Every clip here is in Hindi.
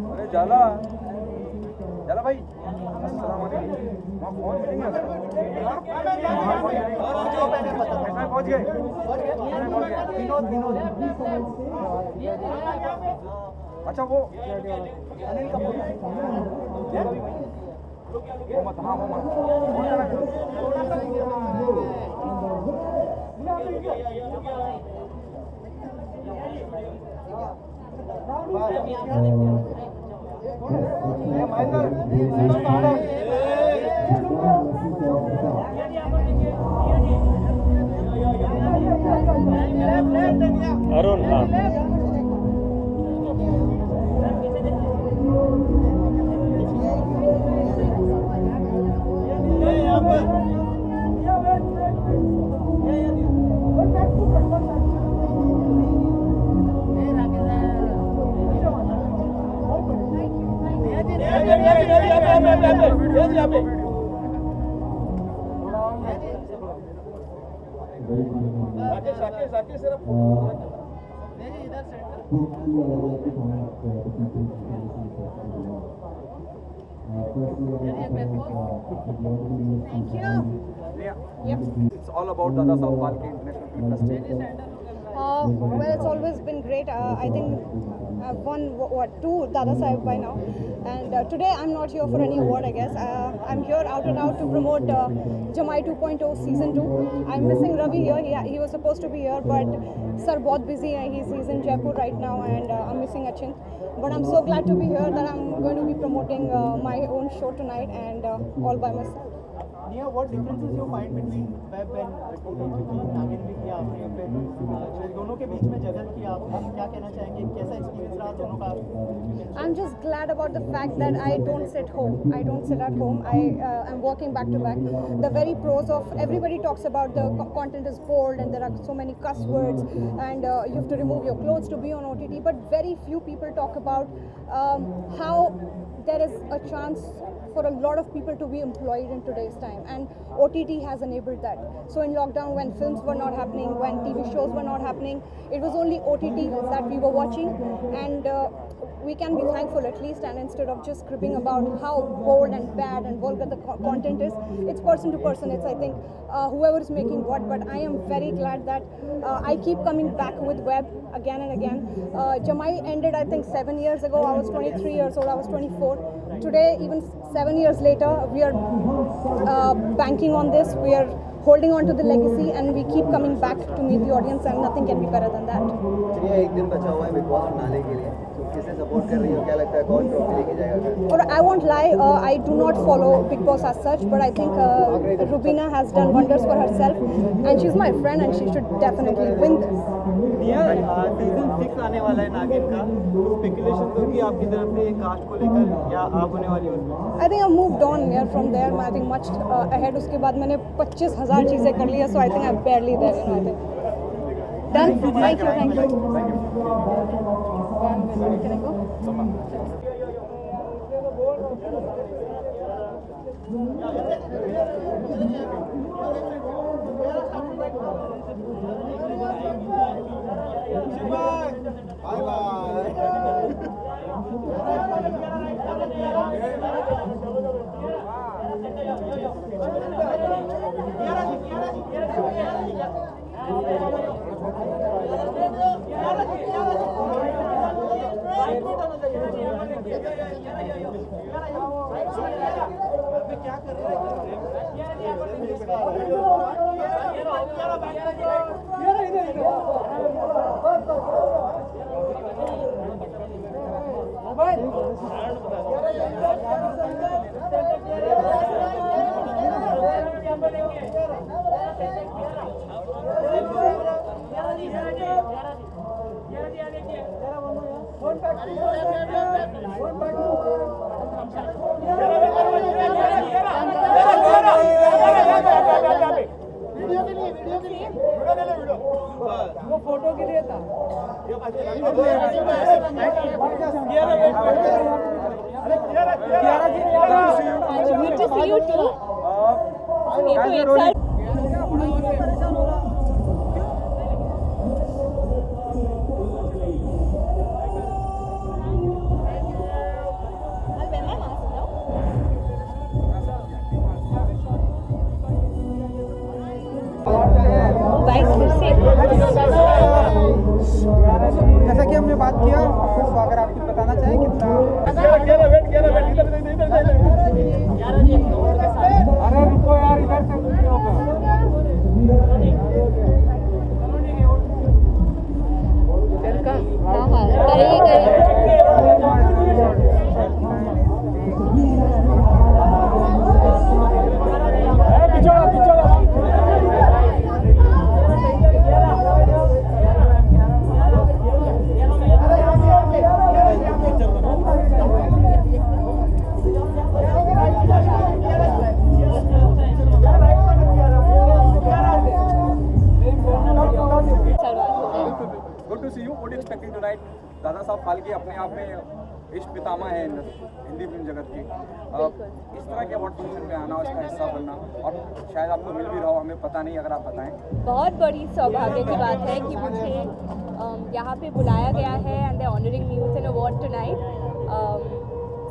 अरे जाला जाला भाई अस्सलाम वालेकुम वहाँ फोन मिलेंगे पहुँच गए विनोद अच्छा वो अनिल का मोहम्मद हाँ मोहम्मद कौन जाना अरुण हाँ It's all about Dada Saab Phalke International Film Festival. Well, it's always been great. I think I've won two Dada Saheb by now, and today I'm not here for any award. I guess I'm here out and out to promote Jamai 2.0 season 2. I'm missing Ravi here. He was supposed to be here, but sir, बहुत busy है. He's in Jaipur right now, and I'm missing Achin. But I'm so glad to be here that I'm going to be promoting my own show tonight, and all by myself. Nia, what differences you find between web and क्योंकि नागिन भी किया आपने यहाँ पे दोनों के बीच में जगह किया आपने क्या कहना चाहेंगे कैसा एक्सपीरियंस रहा दोनों का? I'm just glad about the fact that I don't sit home. I don't sit at home. I'm working back to back. The very pros of everybody talks about the content is bold and there are so many cuss words and you have to remove your clothes to be on OTT. But very few people talk about how there is a chance for a lot of people to be employed in today's time, and OTT has enabled that. So in lockdown, when films were not happening, when TV shows were not happening, it was only OTT that we were watching, and we can be thankful at least. And instead of just cribbing about how bold and bad and vulgar the content is, it's person to person. It's I think whoever is making what. But I am very glad that I keep coming back with web again and again. Jamai ended I think 7 years ago. I was 23 years old. I was 24. Today, even 7 years later, we are banking on this. We are holding on to the legacy, and we keep coming back to meet the audience, and nothing can be better than that. चलिए एक दिन बचा हुआ है बिग बॉस फिनाले के लिए तो किसे सपोर्ट कर रही हो क्या लगता है कौन ट्रॉफी लेके जाएगा? Or I won't lie, I do not follow Big Boss as such, but I think Rubina has done wonders for herself, and she's my friend, and she should definitely win this. Season 6 आने वाला है नागिन का तो स्पेकुलेशन होगी आपकी तरफ से कास्ट को लेकर या आप होने वाली हो? I think I moved on here from there. I think much ahead. उसके बाद मैंने 25,000 चीज़ें कर ली है, so I think I'm barely there. I think. Done. Thank you. Thank you. Can I go? Bye क्या कर रहे हैं? Good to see you too. ये तो एक साल I'll wear my mask now. Bike फिर से जैसा कि हमने बात किया, तो अगर आप कुछ बताना चाहें कितना हाँ हाँ करिए करिए good to see you. What expecting tonight? Dada Saheb Phalke अपने आप में इश्क पितामह है हिंदी फिल्म जगत के. इस तरह के अवार्ड फंक्शन में आना, उसका हिस्सा बनना, और शायद आपको मिल भी रहा हो, हमें पता नहीं, अगर आप बताएं. बहुत बड़ी सौभाग्य की बात है कि मुझे यहाँ पे बुलाया गया है and they honouring me with an award tonight.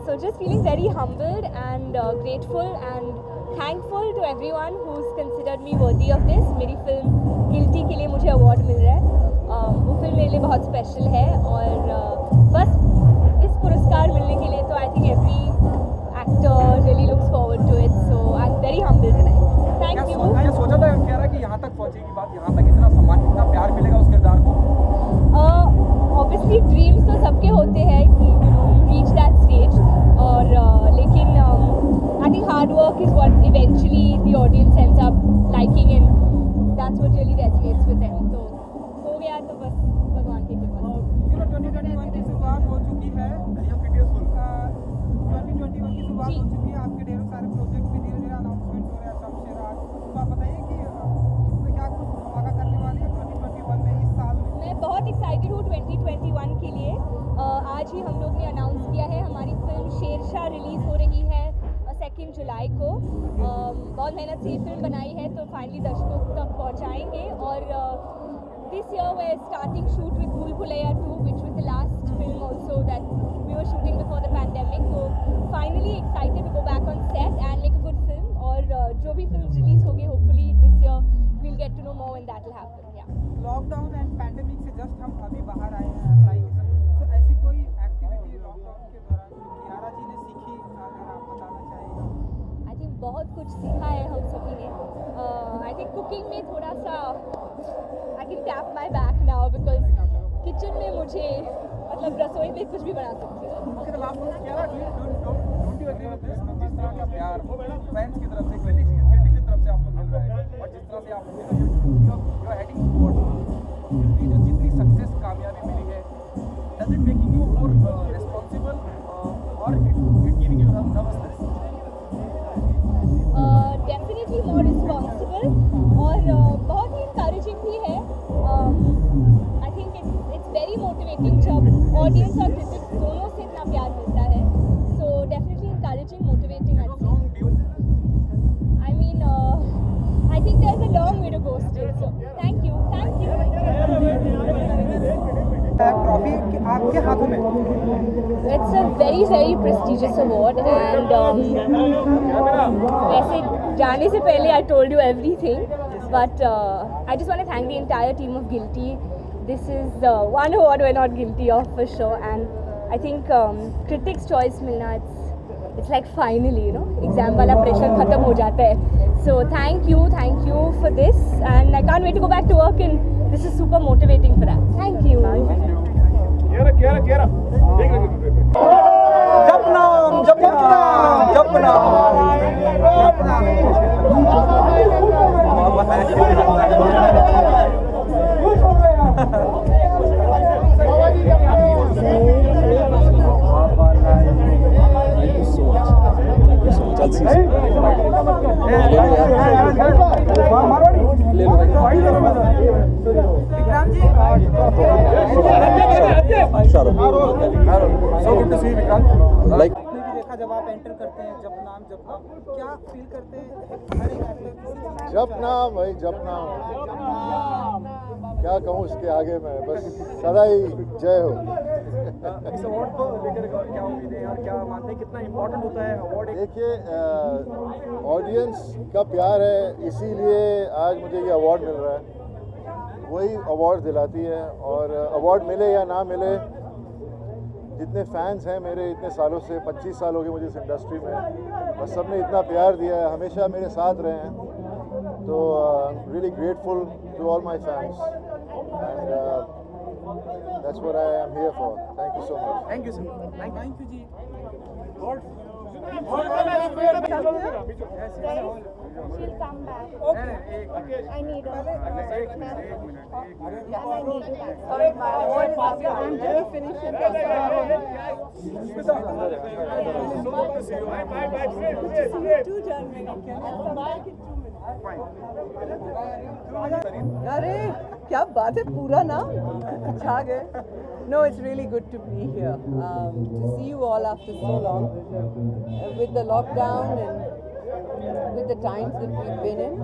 So just feeling very humbled and grateful and thankful to everyone who's considered me worthy of this. मेरी फिल्म गिल्टी के लिए मुझे अवार्ड मिल रहा है. वो फिल्म मेरे लिए बहुत स्पेशल है और बस इस पुरस्कार मिलने के लिए तो I think every actor really looks forward to it. So I am very humbled tonight. Thank you. क्या सोचा था, कह रहा कि यहाँ तक पहुँचेगी बात, यहाँ तक इतना सम्मान, इतना प्यार मिलेगा उस किरदार को? ऑब्वियसली ड्रीम्स तो सबके होते हैं कि रीच दैट स्टेज, और लेकिन I think hard work is what eventually the audience ends up liking and that's what really resonates with them. तो हो गया तो बस भगवान की कृपा से. 2021 की शुरुआत हो चुकी है. 2021 की शुरुआत जी. हो चुकी है. आपके ढेरों सारे प्रोजेक्ट भी धीरे धीरे अनाउंसमेंट हो रहे हैं सबसे रात. तो आप बताइए कि इसमें क्या कुछ धमाका करने वाले हैं 2021 में, इस साल में? मैं बहुत एक्साइटेड हूँ 2021 के लिए. आज ही हम लोग ने अनाउंस किया है हमारी फिल्म शेरशाह रिलीज़ हो रही है 2 जुलाई को. बहुत मेहनत से ये फिल्म बनाई है तो फाइनली दर्शकों तक पहुँचाएंगे. और this year we're starting shoot with Bhool Bhulaiya 2, which was the last film also that we were shooting before the pandemic. So finally excited to go back on set and make a good film. और जो भी फिल्म रिलीज़ होगी hopefully this year we'll get to know more when that will happen. Yeah. Lockdown and pandemic से जस्ट हम अभी बाहर आए हैं लाइक. तो ऐसी कोई एक्टिविटी लॉकडाउन के दौरान जो कियारा जी ने सीखी, अगर आप बताना चाहेंगे? आई थिंक बहुत कुछ सीखा है हम सभी ने. आई थिंक कुकिंग में थोड़ा सा I can tap my back now because kitchen में मुझे मतलब रसोई में कुछ भी बना सकती हूँ. Okay, the last one, Kiara, don't you agree with this? जिस तरह का प्यार फैंस की तरफ से, क्रिटिक्स की तरफ से आपको मिल रहा है, और जिस तरह से आप heading forward, ये जो जितनी सक्सेस कामयाबी मिली है, does it making you more responsible or it giving you nervousness? Definitely more responsible और बहुत ही इंकरेजिंग भी है. I think it's very motivating जब ऑडियंस और क्रिटिक्स दोनों से इतना प्यार मिलता है. So definitely encouraging, motivating. I mean I think there is a long way to go still. So thank you. Trophy आपके हाथों में. It's a very very prestigious award and वैसे जाने से पहले I told you everything, but I just want to thank the entire team of Guilty. This is one award we're not guilty of for sure, and I think critics choice मिलना it's like finally exam वाला pressure खत्म हो जाता है. So thank you for this and I can't wait to go back to work and this is super motivating for that. Thank you. Kiara. Vikrant ji So good to see you, Vikrant. Like आपने भी देखा जब आप एंटर करते हैं जब नाम क्या फील करते हैं हर एक एक्टर किसी चीज़ जप नाम भाई, जप नाम क्या कहूँ इसके आगे मैं, बस सदा ही जय हो। इस अवार्ड को लेकर क्या उम्मीदें हैं और क्या मानते हैं कितना इम्पोर्टेंट होता है अवार्ड? देखिए ऑडियंस का प्यार है, इसीलिए आज मुझे ये अवार्ड मिल रहा है। वही अवार्ड दिलाती है, और अवार्ड मिले या ना मिले, जितने फैंस हैं मेरे इतने सालों से, 25 साल हो गए मुझे इस इंडस्ट्री में, बस सबने इतना प्यार दिया है, हमेशा मेरे साथ रहे हैं, तो really grateful to all my fans, and that's what I am here for. Thank you so much. Thank you sir, thank you जी। She'll come back. I need her. And I need you back. Sorry, my award is after. I'm just finishing Two अरे क्या बात है, पूरा नाम छा गए। No, it's really good to be here. To see you all after so long, with the lockdown and with the times that we've been in.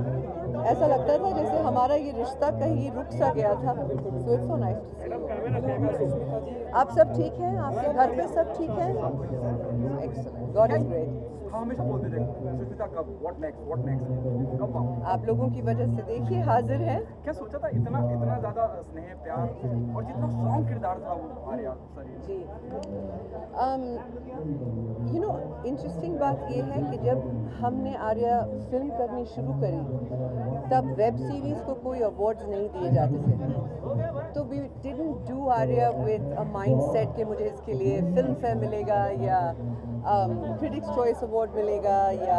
ऐसा लगता था जैसे हमारा ये रिश्ता कहीं रुक सा गया था। So it's so nice to see you. आप सब ठीक हैं? आपके घर पे सब ठीक हैं? Excellent. God is great. हाँ, हमेशा बोलते थे सुष्मिता कब, व्हाट नेक्स्ट कब वापस? आप लोगों की वजह से देखिए हाजिर है। क्या सोचा था इतना ज़्यादा स्नेह प्यार और जितना स्ट्रॉन्ग किरदार था वो आर्या सर? जी, यू नो इंटरेस्टिंग बात ये है कि जब हमने आर्या फिल्म करनी शुरू करी तब वेब सीरीज़ को कोई अवार्ड्स नहीं दिए जाते थे, तो we didn't do Arya with a mindset कि मुझे इसके लिए फिल्म फेयर मिलेगा या क्रिटिक्स चॉइस अवार्ड मिलेगा या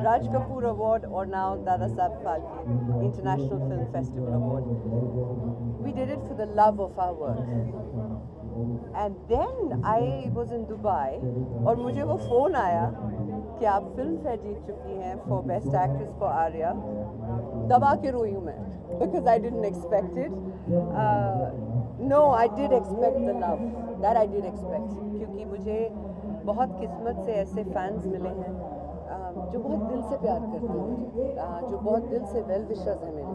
राज कपूर अवार्ड और now Dada Saheb Phalke international film festival award. We did it for the love of our work. And then I was in Dubai और मुझे वो फ़ोन आया कि आप फिल्म फेयर जीत चुकी हैं for best actress for Arya. दबा के रोई हूँ मैं, because I didn't expect it. No, I did expect the love, that I did expect, क्योंकि मुझे बहुत किस्मत से ऐसे फैंस मिले हैं जो बहुत दिल से प्यार करते हैं मुझे, जो बहुत दिल से वेल विशर्स हैं मेरे।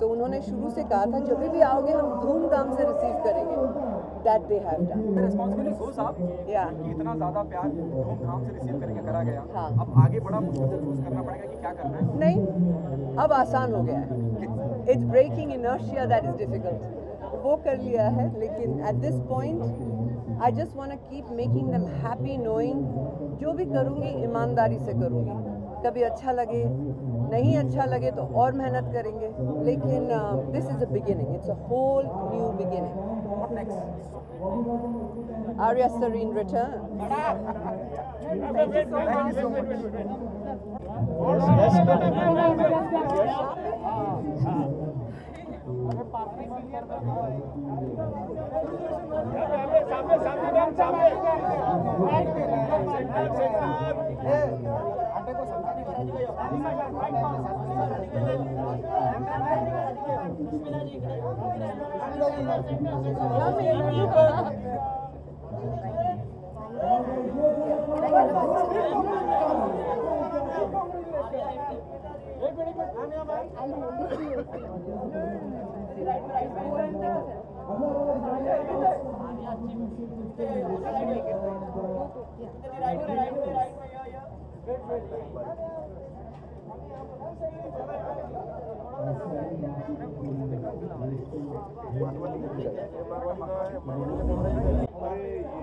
तो उन्होंने शुरू से कहा था जब भी आओगे हम धूमधाम से रिसीव करेंगे। That they have done. Responsibility हो साहब या कि इतना ज़्यादा प्यार धूमधाम से रिसीव करके करा गया। हाँ। अब आगे बड़ा मुश्किल से चूज करना पड़ेगा कि क्या करना है। नहीं, अब आसान हो गया है। It's breaking inertia that is difficult, वो कर लिया है। लेकिन at this point I just want to keep making them happy, knowing जो भी करूँगी ईमानदारी से करूँगी। कभी अच्छा लगे, नहीं अच्छा लगे तो और मेहनत करेंगे, लेकिन this is a beginning, it's a whole new beginning. What next? Arya sir in return. Thank you so much.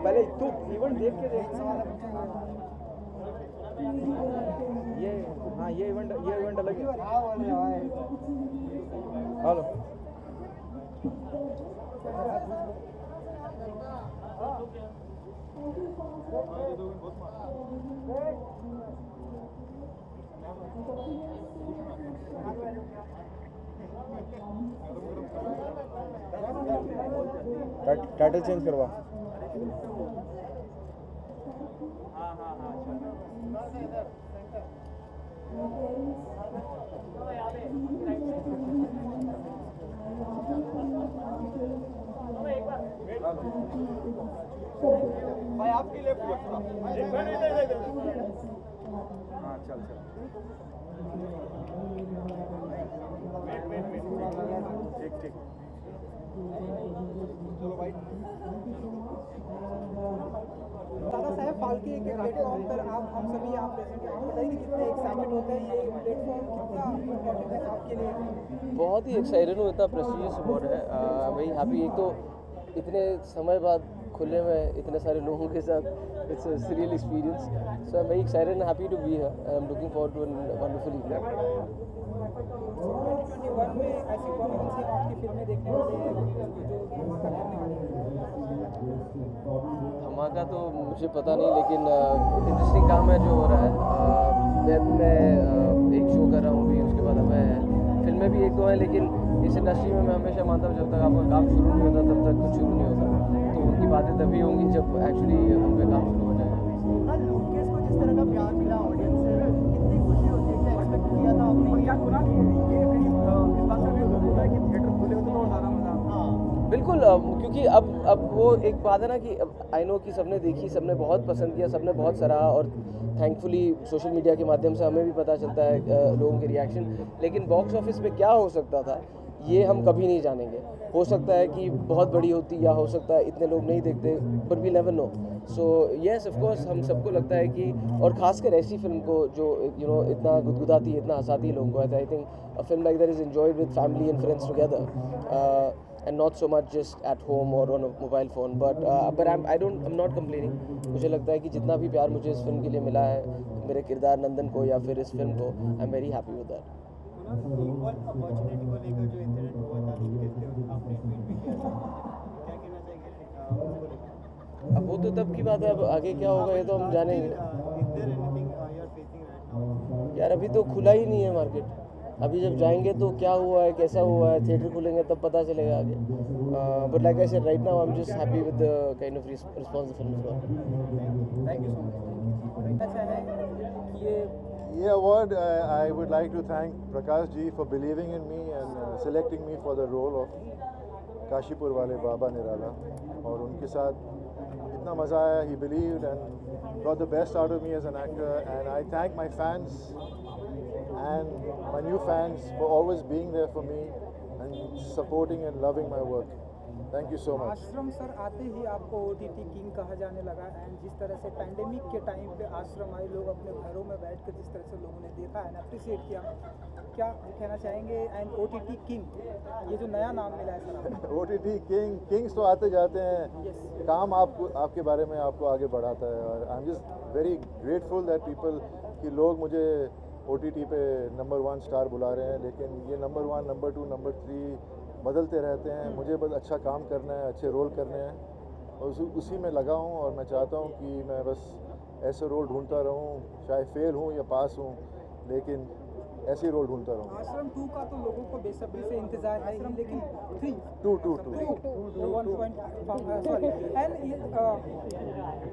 पहले तू इवेंट देख के देख। ये हाँ, ये इवेंट अलग है। हेलो टाइटल चेंज करवा। भाई आपकी लेफ्ट हाँ चल चल ठीक ठीक चलो भाई दादा साहब फाल्के के प्लेटफॉर्म पर आप हम सभी यहाँ प्रेजेंट हैं, बताइए कि कितने एक्साइटेड होते हैं, ये प्लेटफॉर्म कितना इम्पोर्टेंट है आपके लिए? बहुत ही एक्साइटेड हूँ, इतना प्रेस्टिजियस अवार्ड है। वेरी हैप्पी, एक तो इतने समय बाद खुले में इतने सारे लोगों के साथ, it's a surreal experience, so I am very excited and happy to be here. I am looking forward to an wonderful evening. 2021 में ऐसी कौन-कौन सी आपकी फिल्में देखने वाले हैं जो धमाका करने वाली हैं? धमाका तो मुझे पता नहीं, लेकिन इंटरेस्टिंग काम है जो हो रहा है। मैं एक शो कर रहा हूँ अभी, उसके बाद मैं फिल्में भी एक दो हैं, लेकिन इस इंडस्ट्री में मैं हमेशा मानता हूँ जब तक आपका काम शुरू नहीं होता तब तक कुछ शुरू नहीं होता। तो उनकी बातें तभी होंगी जब एक्चुअली उन पर काम शुरू हो जाएगा। हाँ, लूकेश को जिस तरह का प्यार मिला ऑडियंस से, कितनी खुशी होती है, क्या एक्सपेक्ट किया था आपने? क्या कुरान ये कहीं इस बात का भी होता है कि थिएटर खुले होते तो और ज़्यादा मज़ा आता। हाँ, बिल्कुल, क्योंकि अब वो एक बात है ना कि आई नो कि सबने देखी, सबने बहुत पसंद किया, सबने बहुत सराहा, और थैंकफुली सोशल मीडिया के माध्यम से हमें भी पता चलता है लोगों के रिएक्शन। लेकिन बॉक्स ऑफिस पे क्या हो सकता था ये हम कभी नहीं जानेंगे। हो सकता है कि बहुत बड़ी होती, या हो सकता है इतने लोग नहीं देखते, but we never know. So yes, of course हम सबको लगता है कि, और खासकर ऐसी फिल्म को जो इतना गुदगुदाती है, इतना हंसाती है लोगों को, I think a film like that is enjoyed with family and friends together and not so much just at home or on a mobile phone, but I'm not complaining। मुझे लगता है कि जितना भी प्यार मुझे इस फिल्म के लिए मिला है, मेरे किरदार नंदन को या फिर इस फिल्म को, आई am very happy with that. Equal opportunity को लेकर जो इंसिडेंट हुआ था, लूकेश से आपने ट्वीट भी किया था, क्या कहना चाहेंगे उसको लेकर? अब वो तो तब की बात है, अब आगे क्या होगा ये तो हम जानेंगे। Is there anything you are facing right now? यार अभी तो खुला ही नहीं है मार्केट, अभी जब जाएंगे तो क्या हुआ है, कैसा हुआ है, थिएटर खुलेंगे तब पता चलेगा आगे। But like I said, right now I am just happy with the kind of response the film is got. Thank you so much. अच्छा है कि ये award I would like to thank Prakash ji for believing in me and selecting me for the role of Kashipur वाले बाबा निराला, और उनके साथ इतना मज़ा आया। He believed and got the best out of me as an actor, and I thank my fans and my new fans for always being there for me and supporting and loving my work. Thank you so much. आश्रम सर आते ही आपको OTT किंग कहा जाने लगा, एंड जिस तरह से पैंडेमिक के टाइम पे आश्रम आए लोग अपने घरों में बैठकर जिस तरह से लोगों ने देखा एंड अप्रिशिएट किया, क्या कहना चाहेंगे? एंड OTT किंग ये जो नया नाम मिला है सर आपको। OTT किंग्स तो आते जाते हैं, काम आपके बारे में आपको आगे बढ़ाता है, और आई am just very grateful that people कि लोग मुझे OTT पे नंबर 1 स्टार बुला रहे हैं, लेकिन ये नंबर 1, नंबर 2, नंबर 3 बदलते रहते हैं। मुझे बस अच्छा काम करना है, अच्छे रोल करने हैं, और उसी में लगा हूँ, और मैं चाहता हूँ कि मैं बस ऐसे रोल ढूंढता रहूँ, चाहे फेल हूँ या पास हूँ, लेकिन ऐसे रोल ढूंढता रहूँ। आश्रम 2 का तो लोगों को बेसब्री से इंतजार है ही, लेकिन 3 2 सॉरी एंड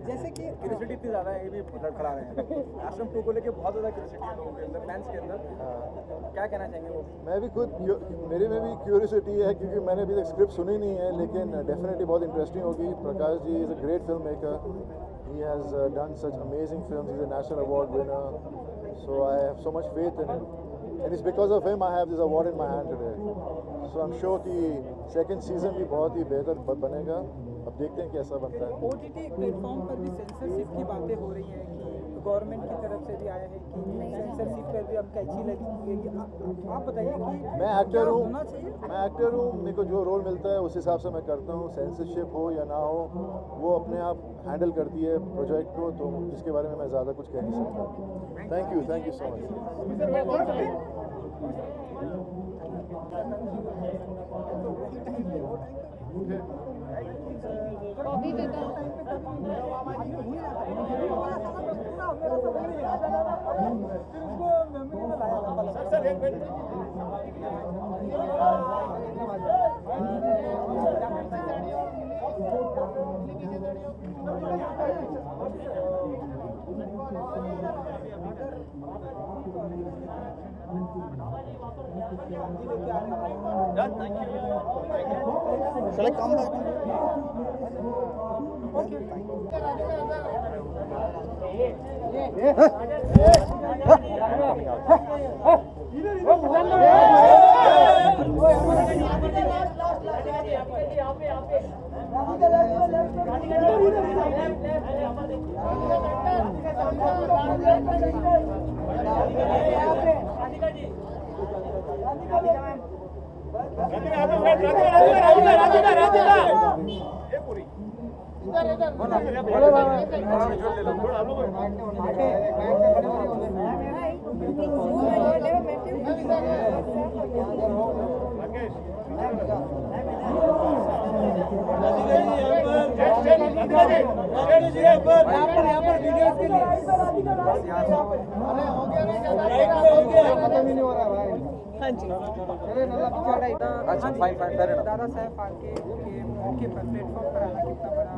जैसे कि क्यूरियोसिटी इतनी ज़्यादा है, ये भी लड़खड़ा रहे हैं। आश्रम 2 को लेके बहुत ज़्यादा क्यूरियोसिटी है लोगों के अंदर, फैंस के अंदर। क्या कहना चाहेंगे वो? मैं भी खुद, मेरे में भी क्यूरियोसिटी है, क्योंकि मैंने अभी तक स्क्रिप्ट सुनी नहीं है, लेकिन डेफिनेटली बहुत इंटरेस्टिंग होगी। Prakash ji is a great film maker, he has done such amazing films, he is a national award winner, so I have so much faith in him, and it's because of him I have this award in my hand today. So I'm sure कि second season भी बहुत ही बेहतर बनेगा। अब देखते हैं कैसा बनता है। OTT प्लेटफॉर्म पर भी सेंसरशिप की बातें हो रही हैं कि गवर्नमेंट की तरफ से भी आया है कि सेंसरशिप पर भी अब कैची लगी। आप बताइए कि मैं एक्टर हूँ, होना चाहिए? मैं एक्टर हूँ, मेरे को जो रोल मिलता है उस हिसाब से मैं करता हूँ। सेंसरशिप हो या ना हो, वो अपने आप हैंडल करती है प्रोजेक्ट को, तो इसके बारे में मैं ज़्यादा कुछ कह नहीं सकता। Thank you so much. Bobby Veda Shall I come back? हाँ जी अच्छा फाइन फाइन फेयर इनफ। दादा साहब फाल्के के मौके पर प्लेटफॉर्म पर आना कितना बड़ा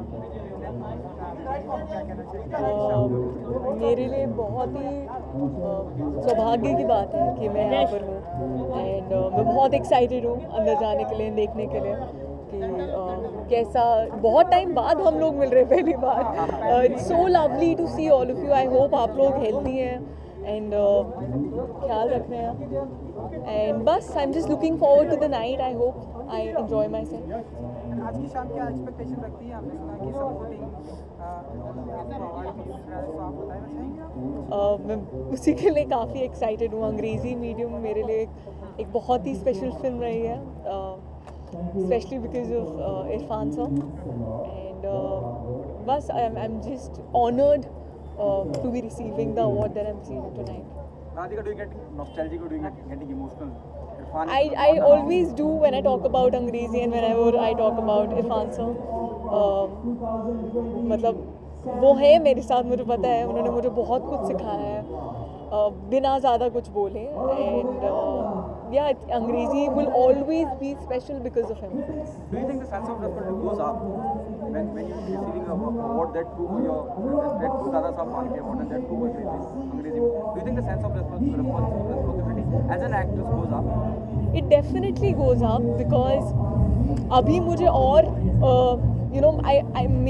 क्या कहना चाहिए? मेरे लिए बहुत ही सौभाग्य की बात है कि मैं यहाँ पर हूँ एंड मैं बहुत एक्साइटेड हूँ अंदर जाने के लिए, देखने के लिए कि कैसा बहुत टाइम बाद हम लोग मिल रहे हैं पहली बार। It's so lovely to see all of you. I hope आप लोग हेल्दी हैं एंड ख्याल रख रहे हैं एंड बस I am just looking forward to the night. I hope I enjoy myself. आज की शाम क्या एक्सपेक्टेशन रखती है? आपने सुना कि सपोर्टिंग अवार्ड भी मिल रहा है, तो आप बताना चाहेंगे? मैं उसी के लिए काफ़ी एक्साइटेड हूँ। अंग्रेज़ी मीडियम मेरे लिए एक बहुत ही स्पेशल फिल्म रही है, specially because of Irfan sir and बस I am just honoured to be receiving the award that I'm receiving tonight. Radhika, do you get nostalgic or do you getting emotional? I always do when I talk about Angrezi and whenever I talk about Irfan sir. मतलब वो है मेरे साथ, मुझे पता है उन्होंने मुझे बहुत कुछ सिखाया है बिना ज़्यादा कुछ बोले and yeah, Angrezi will always be special because of him. Do you think the sense of respect goes up when you receiving a award that too for your that too Dada Saheb Phalke award and that too for Angrezi? Do you think the sense of responsibility as an actress goes up? It definitely goes up because अभी मुझे और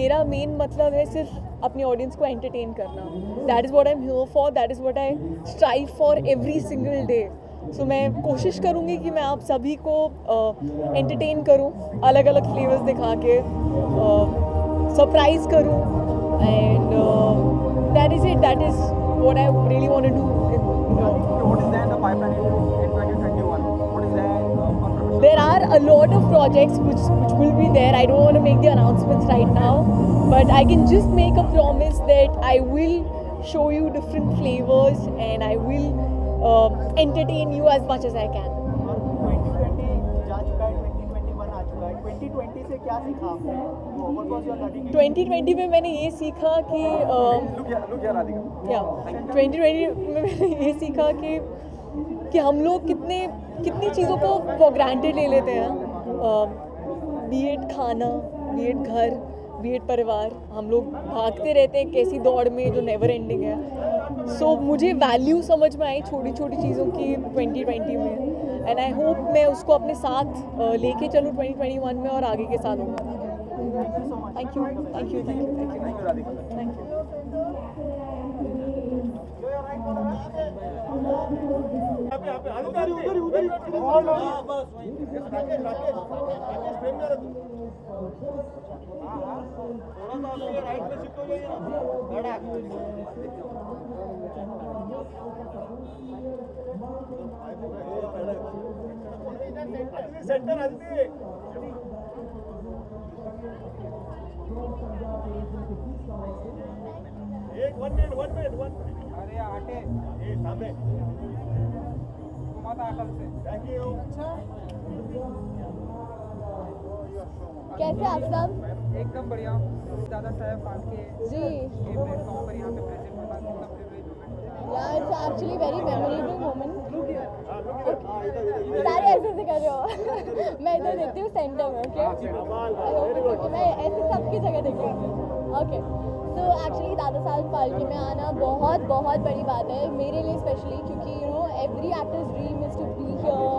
मेरा मेन मतलब है सिर्फ अपनी ऑडियंस को एंटरटेन करना. That is what I am here for, that is what I strive for every single day. So मैं कोशिश करूँगी कि मैं आप सभी को एंटरटेन करूँ, अलग अलग फ्लेवर्स दिखा के सरप्राइज करूँ and that is it. That is what I really want to do. What is there in the pipeline in 2021? What is there on professional? There are a lot of projects which will be there. I don't want to make the announcements right now, but I can just make a promise that I will show you different flavors and I will entertain you as much as I can. 2020 जा चुका है, 2021 आ चुका है. 2020 से क्या सीखा आपने? What was your learning? 2020 में मैंने ये सीखा कि Look here, Radhika. क्या 2020 में मैंने ये सीखा कि हम लोग कितनी चीज़ों को फॉर ग्रांटेड ले लेते हैं. बी एड खाना, बी एड घर, बी एड परिवार. हम लोग भागते रहते हैं कैसी दौड़ में जो नेवर एंडिंग है. सो मुझे वैल्यू समझ में आई छोटी छोटी चीज़ों की 2020 में एंड आई होप मैं उसको अपने साथ लेके चलूँ 2021 में और आगे के सालों में. Thank you Radhika. Thank you. अरे आटे घुमाता अकल से. कैसे आप सब? एकदम बढ़िया. दादा साहब फाल्के जी के प्लेटफॉर्म पर यहाँ पे प्रेजेंट होना कितना प्रिविलेज मोमेंट है. या it's actually very memorable moment. सारे ऐसे से कर रहे हो. मैं इधर देखती हूँ सेंटर में. ओके मैं ऐसे सबकी जगह देखती हूँ. ओके सो एक्चुअली दादा साहब फाल्के में आना बहुत बहुत बड़ी बात है मेरे लिए स्पेशली, क्योंकि you know every actor's dream is to be here,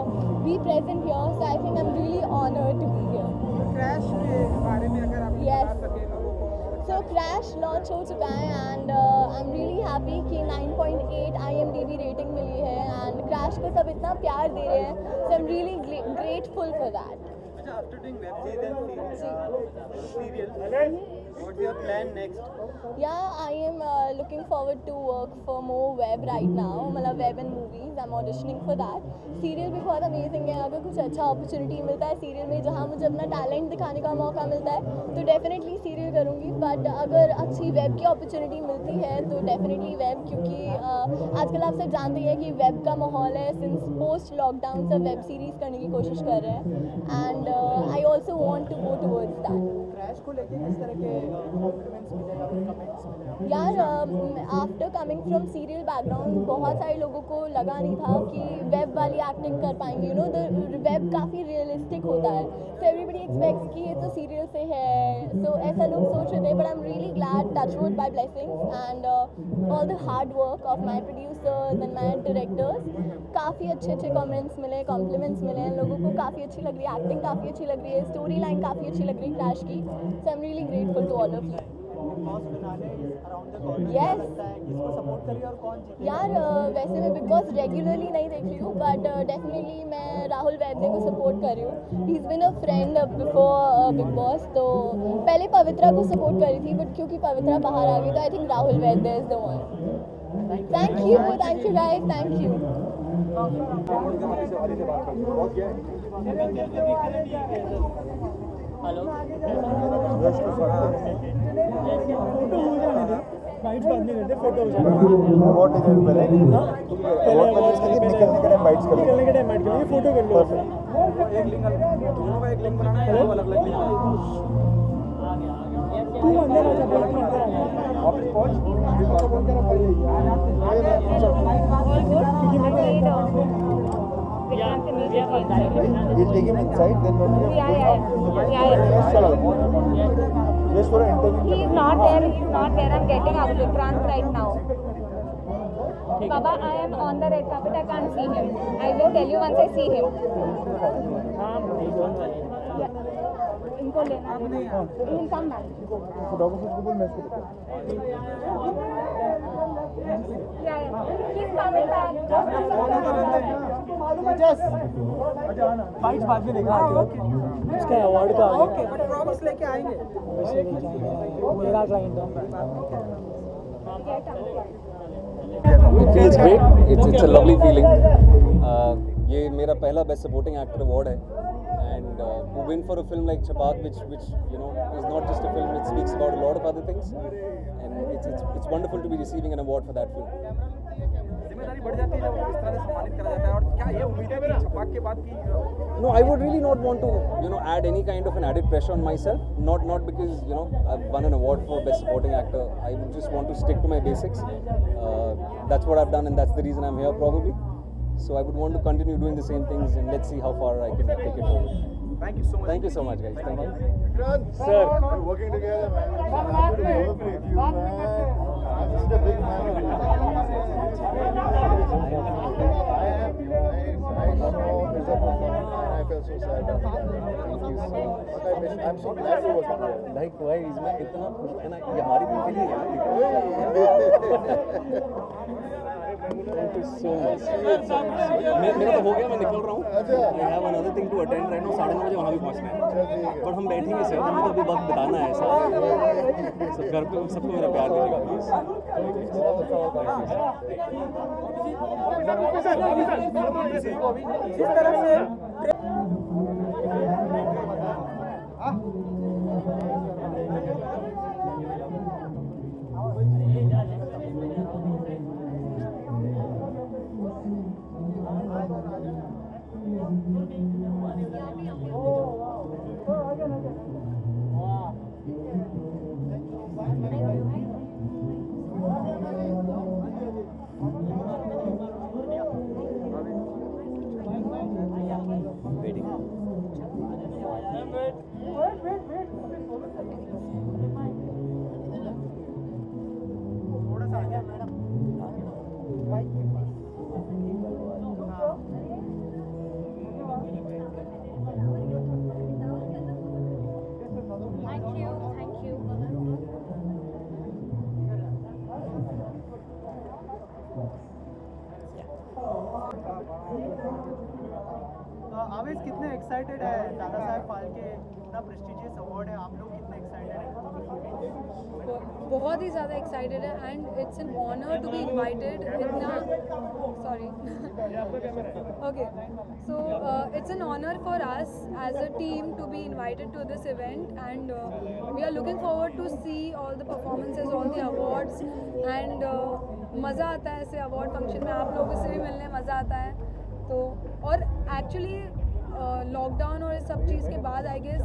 be present here, so I think I am really honoured to be here. Crash के बारे में अगर आप Yes. बता सकें लोगों को। सो क्रैश लॉन्च हो चुका है and I am really happy कि 9.8 IMDb रेटिंग मिली है एंड क्रैश को सब इतना प्यार दे रहे हैं, so I am really grateful for that. अच्छा, after doing web series and serial, what's your plan next? Yeah, I am looking forward to work for more web right now, मतलब web and movies, I'm auditioning for that. Serial भी बहुत अमेजिंग है, अगर कुछ अच्छा अपॉर्चुनिटी मिलता है सीरियल में जहाँ मुझे अपना टैलेंट दिखाने का मौका मिलता है तो डेफिनेटली सीरियल करूँगी, बट अगर अच्छी वेब की अपॉर्चुनिटी मिलती है तो डेफिनेटली वेब, क्योंकि आजकल आप सब जानते हैं कि वेब का माहौल है, सिंस पोस्ट लॉकडाउन सब वेब सीरीज़ करने की कोशिश कर रहे हैं and I also want to go towards that. Crash को लेके किस तरह के कॉम्प्लीमेंट्स मिले या फिर कमेंट्स मिले? यार after coming from serial background बहुत सारे लोगों को लगा नहीं था कि वेब वाली एक्टिंग कर पाएंगे, यू नो द वेब काफ़ी रियलिस्टिक होता है, सो एवरीबडी एक्सपेक्ट्स कि ये तो सीरियल से है, सो ऐसा लोग सोच रहे थे, but I am really glad, touchwood by blessings and all the hard work of my producers and my directors, काफ़ी अच्छे कमेंट्स मिले, कॉम्प्लीमेंट्स मिले हैं, लोगों को काफ़ी अच्छी लग रही है, एक्टिंग काफ़ी अच्छी लग रही है, स्टोरी लाइन काफ़ी अच्छी लग रही है क्रैश की, so I am really grateful to all of you. Bigg Boss finale is around the corner, Yes. लगता है किसको सपोर्ट करिए और कौन जीतेगा? यार वैसे मैं बिग बॉस रेगुलरली नहीं देख रही हूँ, बट डेफिनेटली मैं राहुल वैद्य को सपोर्ट कर रही हूँ, he is been a friend before big boss, तो पहले पवित्रा को सपोर्ट कर रही थी, बट क्योंकि पवित्रा बाहर आ गई तो I think Rahul Vaidya is the one. Thank you guys, thank you. Bytes बाद में करते, फोटो हो जाएगा। अवार्ड नहीं देने पहले पहले awards के लिए निकलने के टाइम बाइट्स करेंगे। निकलने के टाइम बाइट करेंगे, फोटो कर लो। एक लिंक दोनों का एक लिंक बनाना है, दो अलग अलग लिंक तू अंदर आ जा, बाइट में अंदर आ जा। ऑफिस पहुंच फिर कॉल कर He'll take him inside, then when we just for an interview. He is not there. I'm getting out of Vikrant right now. Baba, I am on the red carpet. I can't see him. I will tell you once I see him. Yeah. इनको लेना है। He'll come back. Yeah. He's coming back. Bytes बाद में देखा उसका अवार्ड का ओके, बट प्रॉमिस लेके आएंगे। मेरा client It feels great. It's a lovely feeling. ये मेरा पहला बेस्ट सपोर्टिंग एक्टर अवार्ड है and to win for a film like Chapak, which you know is not just a film, it speaks about a lot of other things, and it's wonderful to be receiving an award for that film. जिम्मेदारी बढ़ जाती है जब इस तरह से सम्मानित करा जाता है, और क्या ये उम्मीद है कि छपाक के बाद की No, I would really not want to add any kind of an added pressure on myself. Not because I've won an award for best supporting actor. I would just want to stick to my basics. That's what I've done, and that's the reason I'm here probably. So I would want to continue doing the same things, and let's see how far I can take it forward. Thank you so much. Thank you so much, guys. Thank you. Sir, we're working together, man. I'm happy to work with you, man. I'm just a big fan of you. I saw Mirza perform and I felt so sad. Thank you so much. I'm so glad to work with you. Likewise, मैं कितना खुश है ना, ये हमारी फिल्म के लिए Thank you so much. मेरा तो हो गया, मैं निकल रहा हूँ. I have another thing to attend right now. 9:30 बजे वहाँ भी पहुँचना है. बट हम बैठेंगे सर, हमें तो अभी वक्त बिताना है साथ. सब घर पे सबको मेरा प्यार दीजिएगा प्लीज. इस तरह से आवेश कितने एक्साइटेड है दादा साहब फाल्के इतना प्रेस्टिजियस अवार्ड है, आप लोग कितने एक्साइटेड हैं? बहुत ही ज़्यादा एक्साइटेड है and it's an honour to be invited इतना sorry okay so it's an honour for us as a team to be invited to this event and we are looking forward to see all the performances all the awards and मज़ा आता है ऐसे अवार्ड फंक्शन में, आप लोगों से भी मिलने मज़ा आता है। तो और एक्चुअली लॉकडाउन और इस सब चीज़ के बाद आई गेस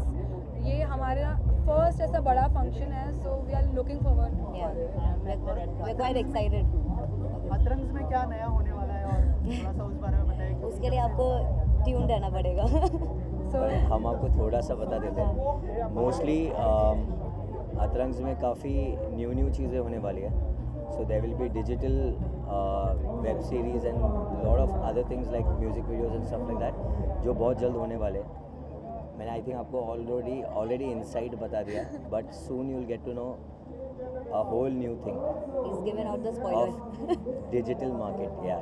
ये हमारा फर्स्ट ऐसा बड़ा फंक्शन है, so we are looking forward. Quite excited. अतरंग्स में क्या नया होने वाला है और थोड़ा सा उस बारे में बताइए। उसके लिए आपको ट्यून रहना पड़ेगा। हम आपको थोड़ा सा बता देते हैं। मोस्टली अतरंग्स में काफ़ी न्यू चीज़ें होने वाली है। So there will be digital web series and lot of other things like music videos and stuff like that, जो बहुत जल्द होने वाले हैं। मैंने आई थिंक आपको ऑलरेडी इनसाइड बता दिया, but soon you will get to know a whole new thing. He's given out the spoiler. Of digital market, yeah.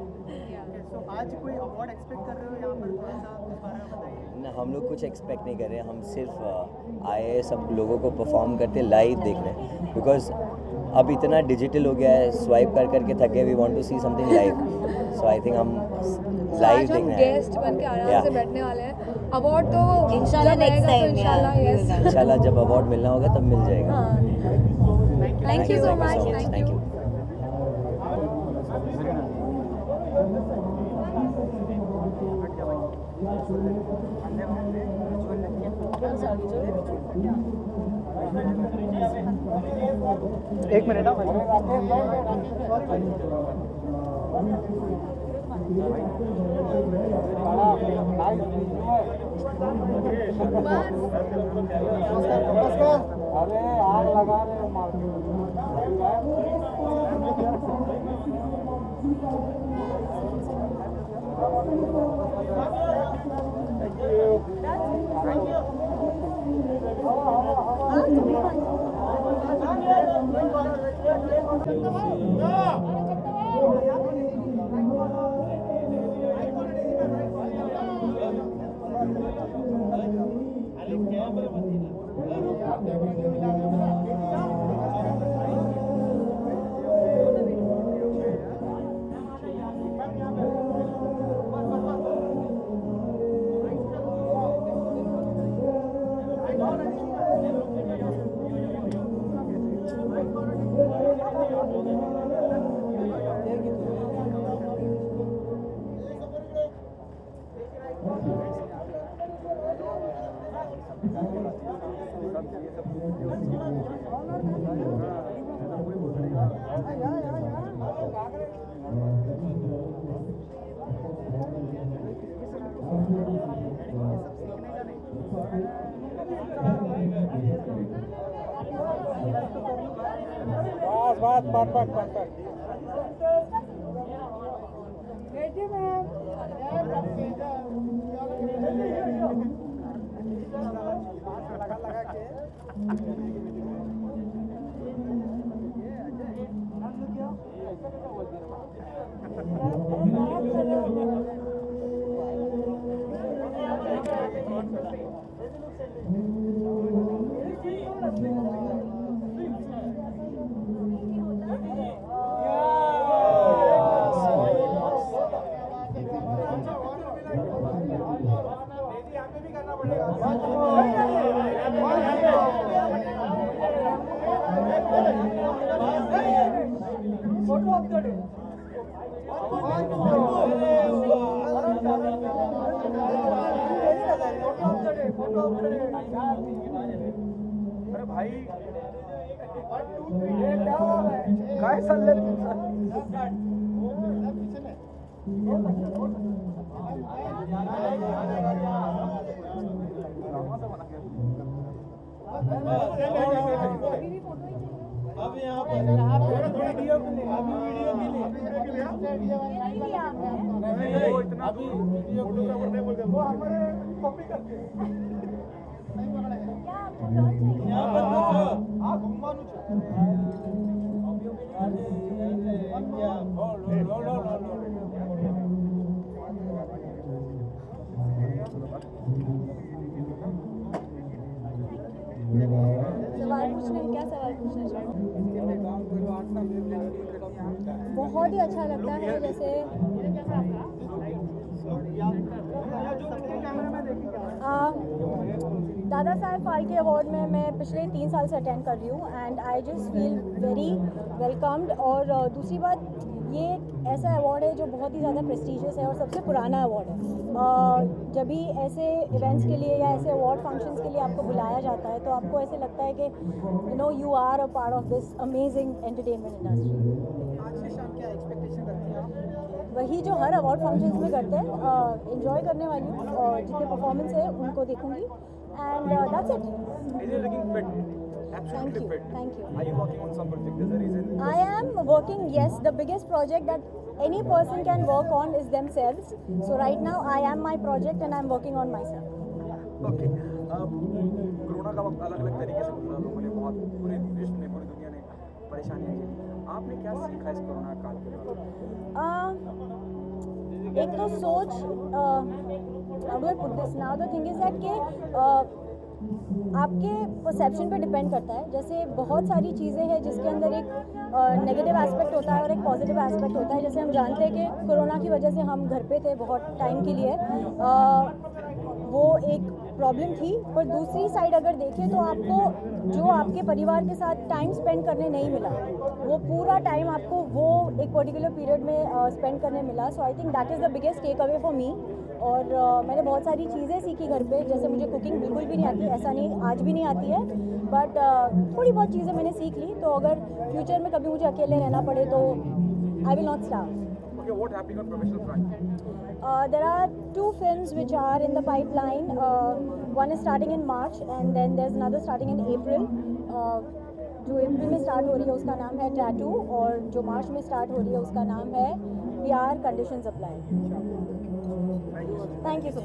तो आज कोई अवार्ड एक्सपेक्ट कर रहे हो यहाँ पर, थोड़ा सा उस बारे में बताइए। ना, हम लोग कुछ एक्सपेक्ट नहीं कर रहे हैं, हम सिर्फ आए सब लोगों को परफॉर्म करते लाइव देख रहे हैं, बिकॉज अब इतना डिजिटल हो गया है, स्वाइप कर करके थके, we want to see something live, so I think हम लाइव आज हम देखने गेस्ट बन के आराम से बैठने वाले हैं। अवार्ड तो इंशाल्लाह नेक्स्ट टाइम, इंशाल्लाह जब अवार्ड मिलना होगा तब मिल जाएगा। Thank you so much. Thank you. एक मिनट अरे आग लगा रहे हो बस परफेक्ट अरे भाई क्या हुआ है काय चाललंय अब यहाँ पर वीडियो के लिए वो इतना अभी वीडियो नहीं बोलते वो हमारे कॉपी करते हैं यहाँ पर हाँ घुमानु प्रिविलेज फील करती हैं आप? बहुत ही अच्छा लगता है। जैसे दादा साहेब फाल्के अवार्ड में मैं पिछले 3 साल से अटेंड कर रही हूँ and I just feel very welcomed. और दूसरी बात, ये एक ऐसा अवार्ड है जो बहुत ही ज़्यादा प्रेस्टिजियस है और सबसे पुराना अवार्ड है। जब भी ऐसे इवेंट्स के लिए या ऐसे अवार्ड फंक्शंस के लिए आपको बुलाया जाता है तो आपको ऐसे लगता है कि you are a part of this amazing entertainment industry. आज की शाम क्या एक्सपेक्टेशन रखती हैं आप? वही जो हर अवार्ड फंक्शंस में करते हैं, एंजॉय करने वाली हूँ और जितने परफॉर्मेंस है उनको देखूंगी and that's it. Is he looking fit? Absolutely fit. Thank you. Are you working on some project? There's a reason. I am working, yes, the biggest project that any person can work on is themselves. So right now I am my project and I'm working on myself. Okay. Corona का वक्त अलग अलग तरीके से गुजरा, लोगों ने बहुत, पूरे विश्व ने, पूरी दुनिया ने परेशानियां झेली। आपने क्या सीखा इस कोरोना काल के दौरान? एक तो सोच, how do I put this now? The thing is that कि आपके परसेप्शन पे डिपेंड करता है। जैसे बहुत सारी चीज़ें हैं जिसके अंदर एक नेगेटिव एस्पेक्ट होता है और एक पॉजिटिव एस्पेक्ट होता है। जैसे हम जानते हैं कि कोरोना की वजह से हम घर पे थे बहुत टाइम के लिए, वो एक प्रॉब्लम थी। पर दूसरी साइड अगर देखें तो आपको जो आपके परिवार के साथ टाइम स्पेंड करने नहीं मिला, वो पूरा टाइम आपको वो एक पर्टिकुलर पीरियड में स्पेंड करने मिला। So I think that is the biggest takeaway for me. और मैंने बहुत सारी चीज़ें सीखी घर पे। जैसे मुझे कुकिंग बिल्कुल भी नहीं आती, ऐसा नहीं आज भी नहीं आती है, बट थोड़ी बहुत चीज़ें मैंने सीख ली। तो अगर फ्यूचर में कभी मुझे अकेले रहना पड़े तो I will not starve. Okay, what happening on professional front? There are 2 films which are in the pipeline. One is starting in March and then there's another starting in April. जो अप्रैल में स्टार्ट हो रही है उसका नाम है टैटू और जो मार्च में स्टार्ट हो रही है उसका नाम है PR Conditions Apply। Thank you so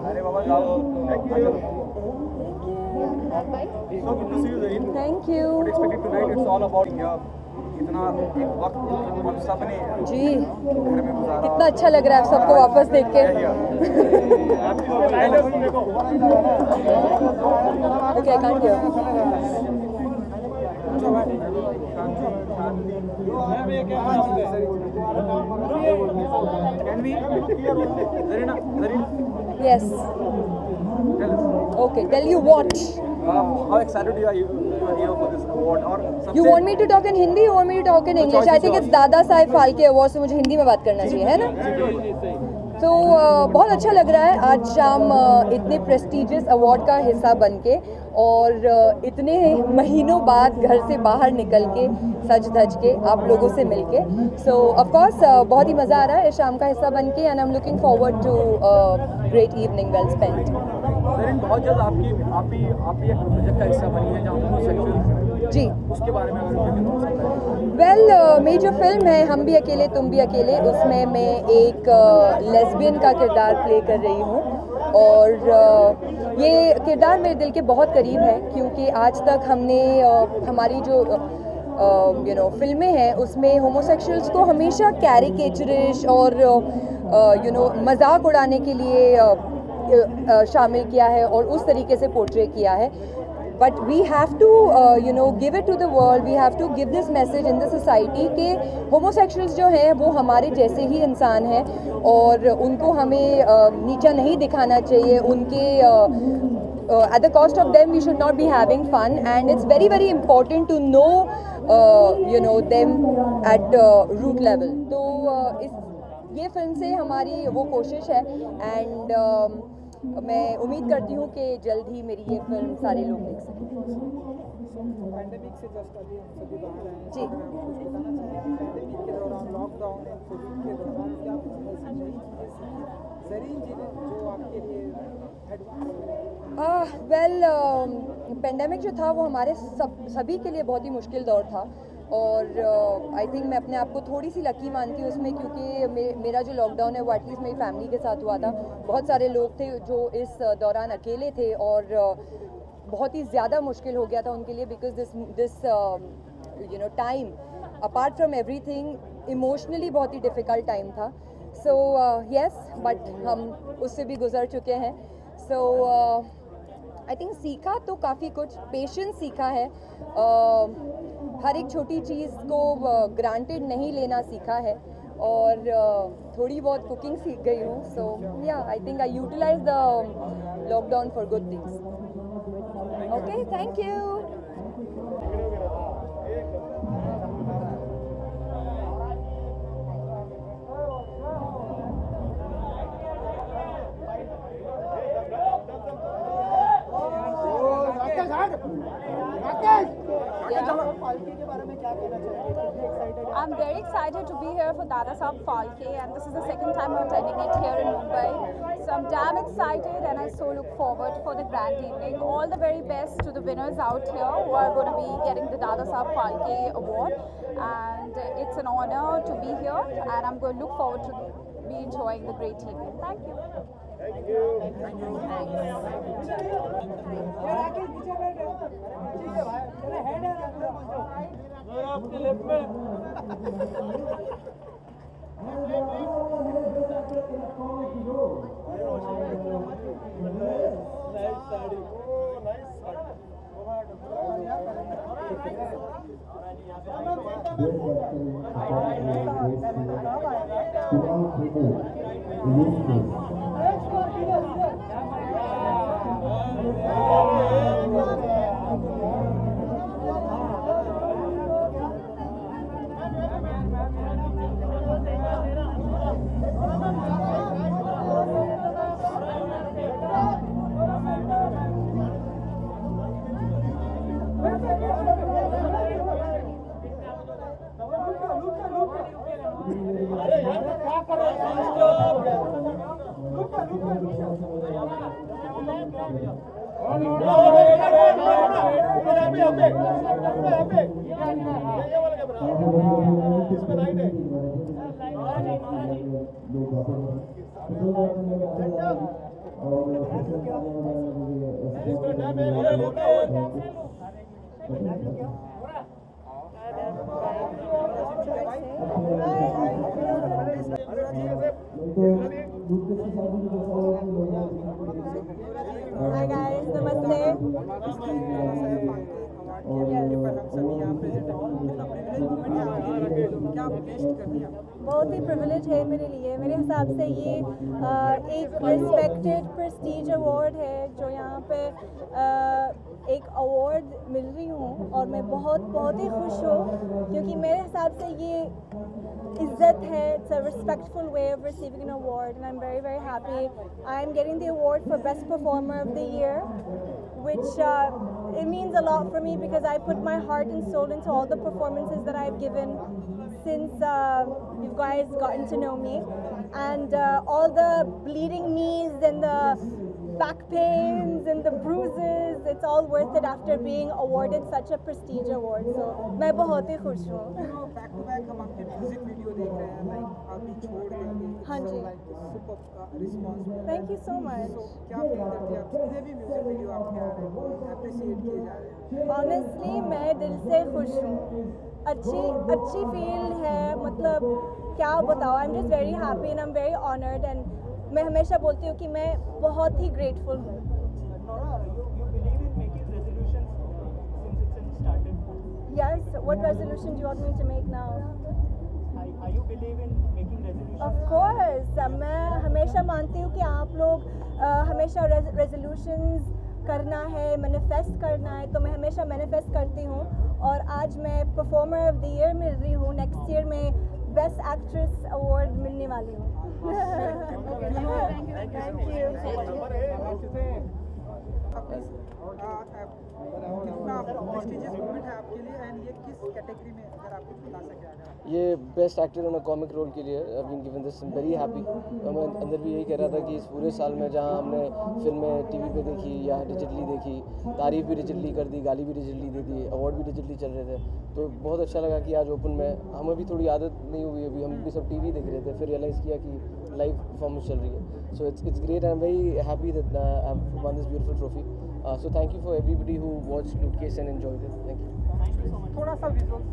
अरे बाबा जाओ। So good to see you, Zareen. Thank you. What expected tonight? It's all about इतना एक वक्त हम सबने जी, घर में गुजारा। कितना अच्छा लग रहा है आप सबको वापस देख के। Okay, I can't hear. Can we? Zarina, Yes. tell us. Okay, tell you what? How excited you are here for this award? और सबसे You want me to talk in Hindi? You want me to talk in English? I think it's दादा साहेब फाल्के अवार्ड, से मुझे हिंदी में बात करना चाहिए, है ना? तो बहुत अच्छा लग रहा है आज शाम इतने प्रेस्टिजियस अवार्ड का हिस्सा बन के और इतने महीनों बाद घर से बाहर निकल के सज धज के आप लोगों से मिल के। सो ऑफकोर्स बहुत ही मज़ा आ रहा है इस शाम का हिस्सा बन के and I am looking forward to great evening well spent. Zareen, बहुत जल्द आप भी एक प्रोजेक्ट का हिस्सा बनी है जहाँ होमोसेक्सुअल जी, उसके बारे में अगर वेल मेरी जो फिल्म है हम भी अकेले तुम भी अकेले, उसमें मैं एक लेस्बियन का किरदार प्ले कर रही हूँ और ये किरदार मेरे दिल के बहुत करीब है क्योंकि आज तक हमने हमारी जो फिल्में हैं उसमें होमोसेक्सुअल्स को हमेशा कैरिकेचरिश और मजाक उड़ाने के लिए शामिल किया है और उस तरीके से पोर्ट्रे किया है. But we have to give it to the world, we have to give this message in the society कि होमोसेक्सुअल्स जो हैं वो हमारे जैसे ही इंसान हैं और उनको हमें नीचा नहीं दिखाना चाहिए. उनके at the cost of them we should not be having fun, and it's very very important to know them at root level. तो ये फिल्म से हमारी वो कोशिश है एंड मैं उम्मीद करती हूँ कि जल्द ही मेरी ये फिल्म सारे लोग देख सकें. पैंडेमिक से जस्ट अभी हम सभी बाहर आए हैं. जी. पैंडेमिक के दौरान, लॉकडाउन और कोविड के दौरान क्या कुछ ऐसी नई चीज़ें सीखी, ज़रूरी चीज़ें जो आपके लिए पेंडेमिक जो था वो हमारे सभी के लिए बहुत ही मुश्किल दौर था और आई थिंक मैं अपने आप को थोड़ी सी लकी मानती हूँ उसमें क्योंकि मेरा जो लॉकडाउन है वो एटलीस्ट मेरी फैमिली के साथ हुआ था. बहुत सारे लोग थे जो इस दौरान अकेले थे और बहुत ही ज़्यादा मुश्किल हो गया था उनके लिए because this time apart from everything emotionally बहुत ही डिफ़िकल्ट टाइम था. सो येस, बट हम उससे भी गुजर चुके हैं. सो आई थिंक सीखा तो काफ़ी कुछ, पेशेंस सीखा है, हर एक छोटी चीज़ को ग्रांटेड नहीं लेना सीखा है और थोड़ी बहुत कुकिंग सीख गई हूँ. So yeah I think I utilise the lockdown for good things. Okay, thank you. I'm very excited to be here for Dada Saab Phalke, and this is the second time I'm attending it here in Mumbai. So I'm damn excited and I so look forward for the grand evening. All the very best to the winners out here who are going to be getting the Dada Saab Phalke award, and it's an honor to be here and I'm going to look forward to be enjoying the great evening. Thank you. Thank you. Thank Hi guys, namaste. बहुत ही प्रिविलेज है मेरे लिए. मेरे हिसाब से ये एक रिस्पेक्टेड प्रेस्टीज अवार्ड है जो यहाँ पे एक अवार्ड मिल रही हूँ और मैं बहुत ही खुश हूँ क्योंकि मेरे हिसाब से ये इज्जत है. It's a respectful way of receiving an award and I M very happy. I am getting the award for Best Performer of the Year, which it means a lot for me because I put my heart and soul into all the performances that I've given since you guys gotten to know me, and all the bleeding knees and the back pains and the bruises, it's all worth it after being awarded such a prestige award. So मैं बहुत ही खुश हूँ. बैक टू बैक हम आपके म्यूजिक वीडियो देख रहे हैं, लाइक अभी छोड़ देंगे. हाँ जी. Super response. Thank you so much. क्या फील करती है आप जितने भी म्यूजिक वीडियो आपके आ रहे हैं अप्रिशिएट किए जा रहे हैं? Honestly मैं दिल से खुश हूँ. अच्छी फील है, मतलब क्या बताओ. I'm just very happy and I'm very honored and मैं हमेशा बोलती हूँ कि मैं बहुत ही grateful हूँ. Nora, you believe in making resolutions since it's started? Yes, what resolution do you want me to make now? Are you believe in making resolutions? Of course, मैं हमेशा मानती हूँ कि आप लोग हमेशा resolutions करना है, manifest करना है, तो मैं हमेशा manifest करती हूँ और आज मैं performer of the year मिल रही हूँ. Next year में best actress award मिलने वाली हूँ. Thank you. कितना प्रेस्टिजियस मोमेंट है आपके लिए एंड ये किस कैटेगरी में अगर आप कुछ बता सकें अगर? ये best actor in a comic role के लिए I been given this, very happy. मैं अंदर भी यही कह रहा था कि इस पूरे साल में जहाँ हमने फिल्में टीवी पे देखी या डिजिटली देखी, तारीफ भी डिजिटली कर दी, गाली भी डिजिटली दे दी, अवार्ड भी डिजिटली चल रहे थे, तो बहुत अच्छा लगा कि आज ओपन में हमें भी थोड़ी आदत नहीं हुई अभी, हम भी सब टीवी देख रहे थे, फिर रियलाइज़ किया कि लाइव परफॉर्मेंस चल रही है. So it's great. I am very happy that I have one this beautiful trophy. So thank you for everybody who watched Lootcase and enjoyed it. Thank you. थोड़ा सा विजुअल्स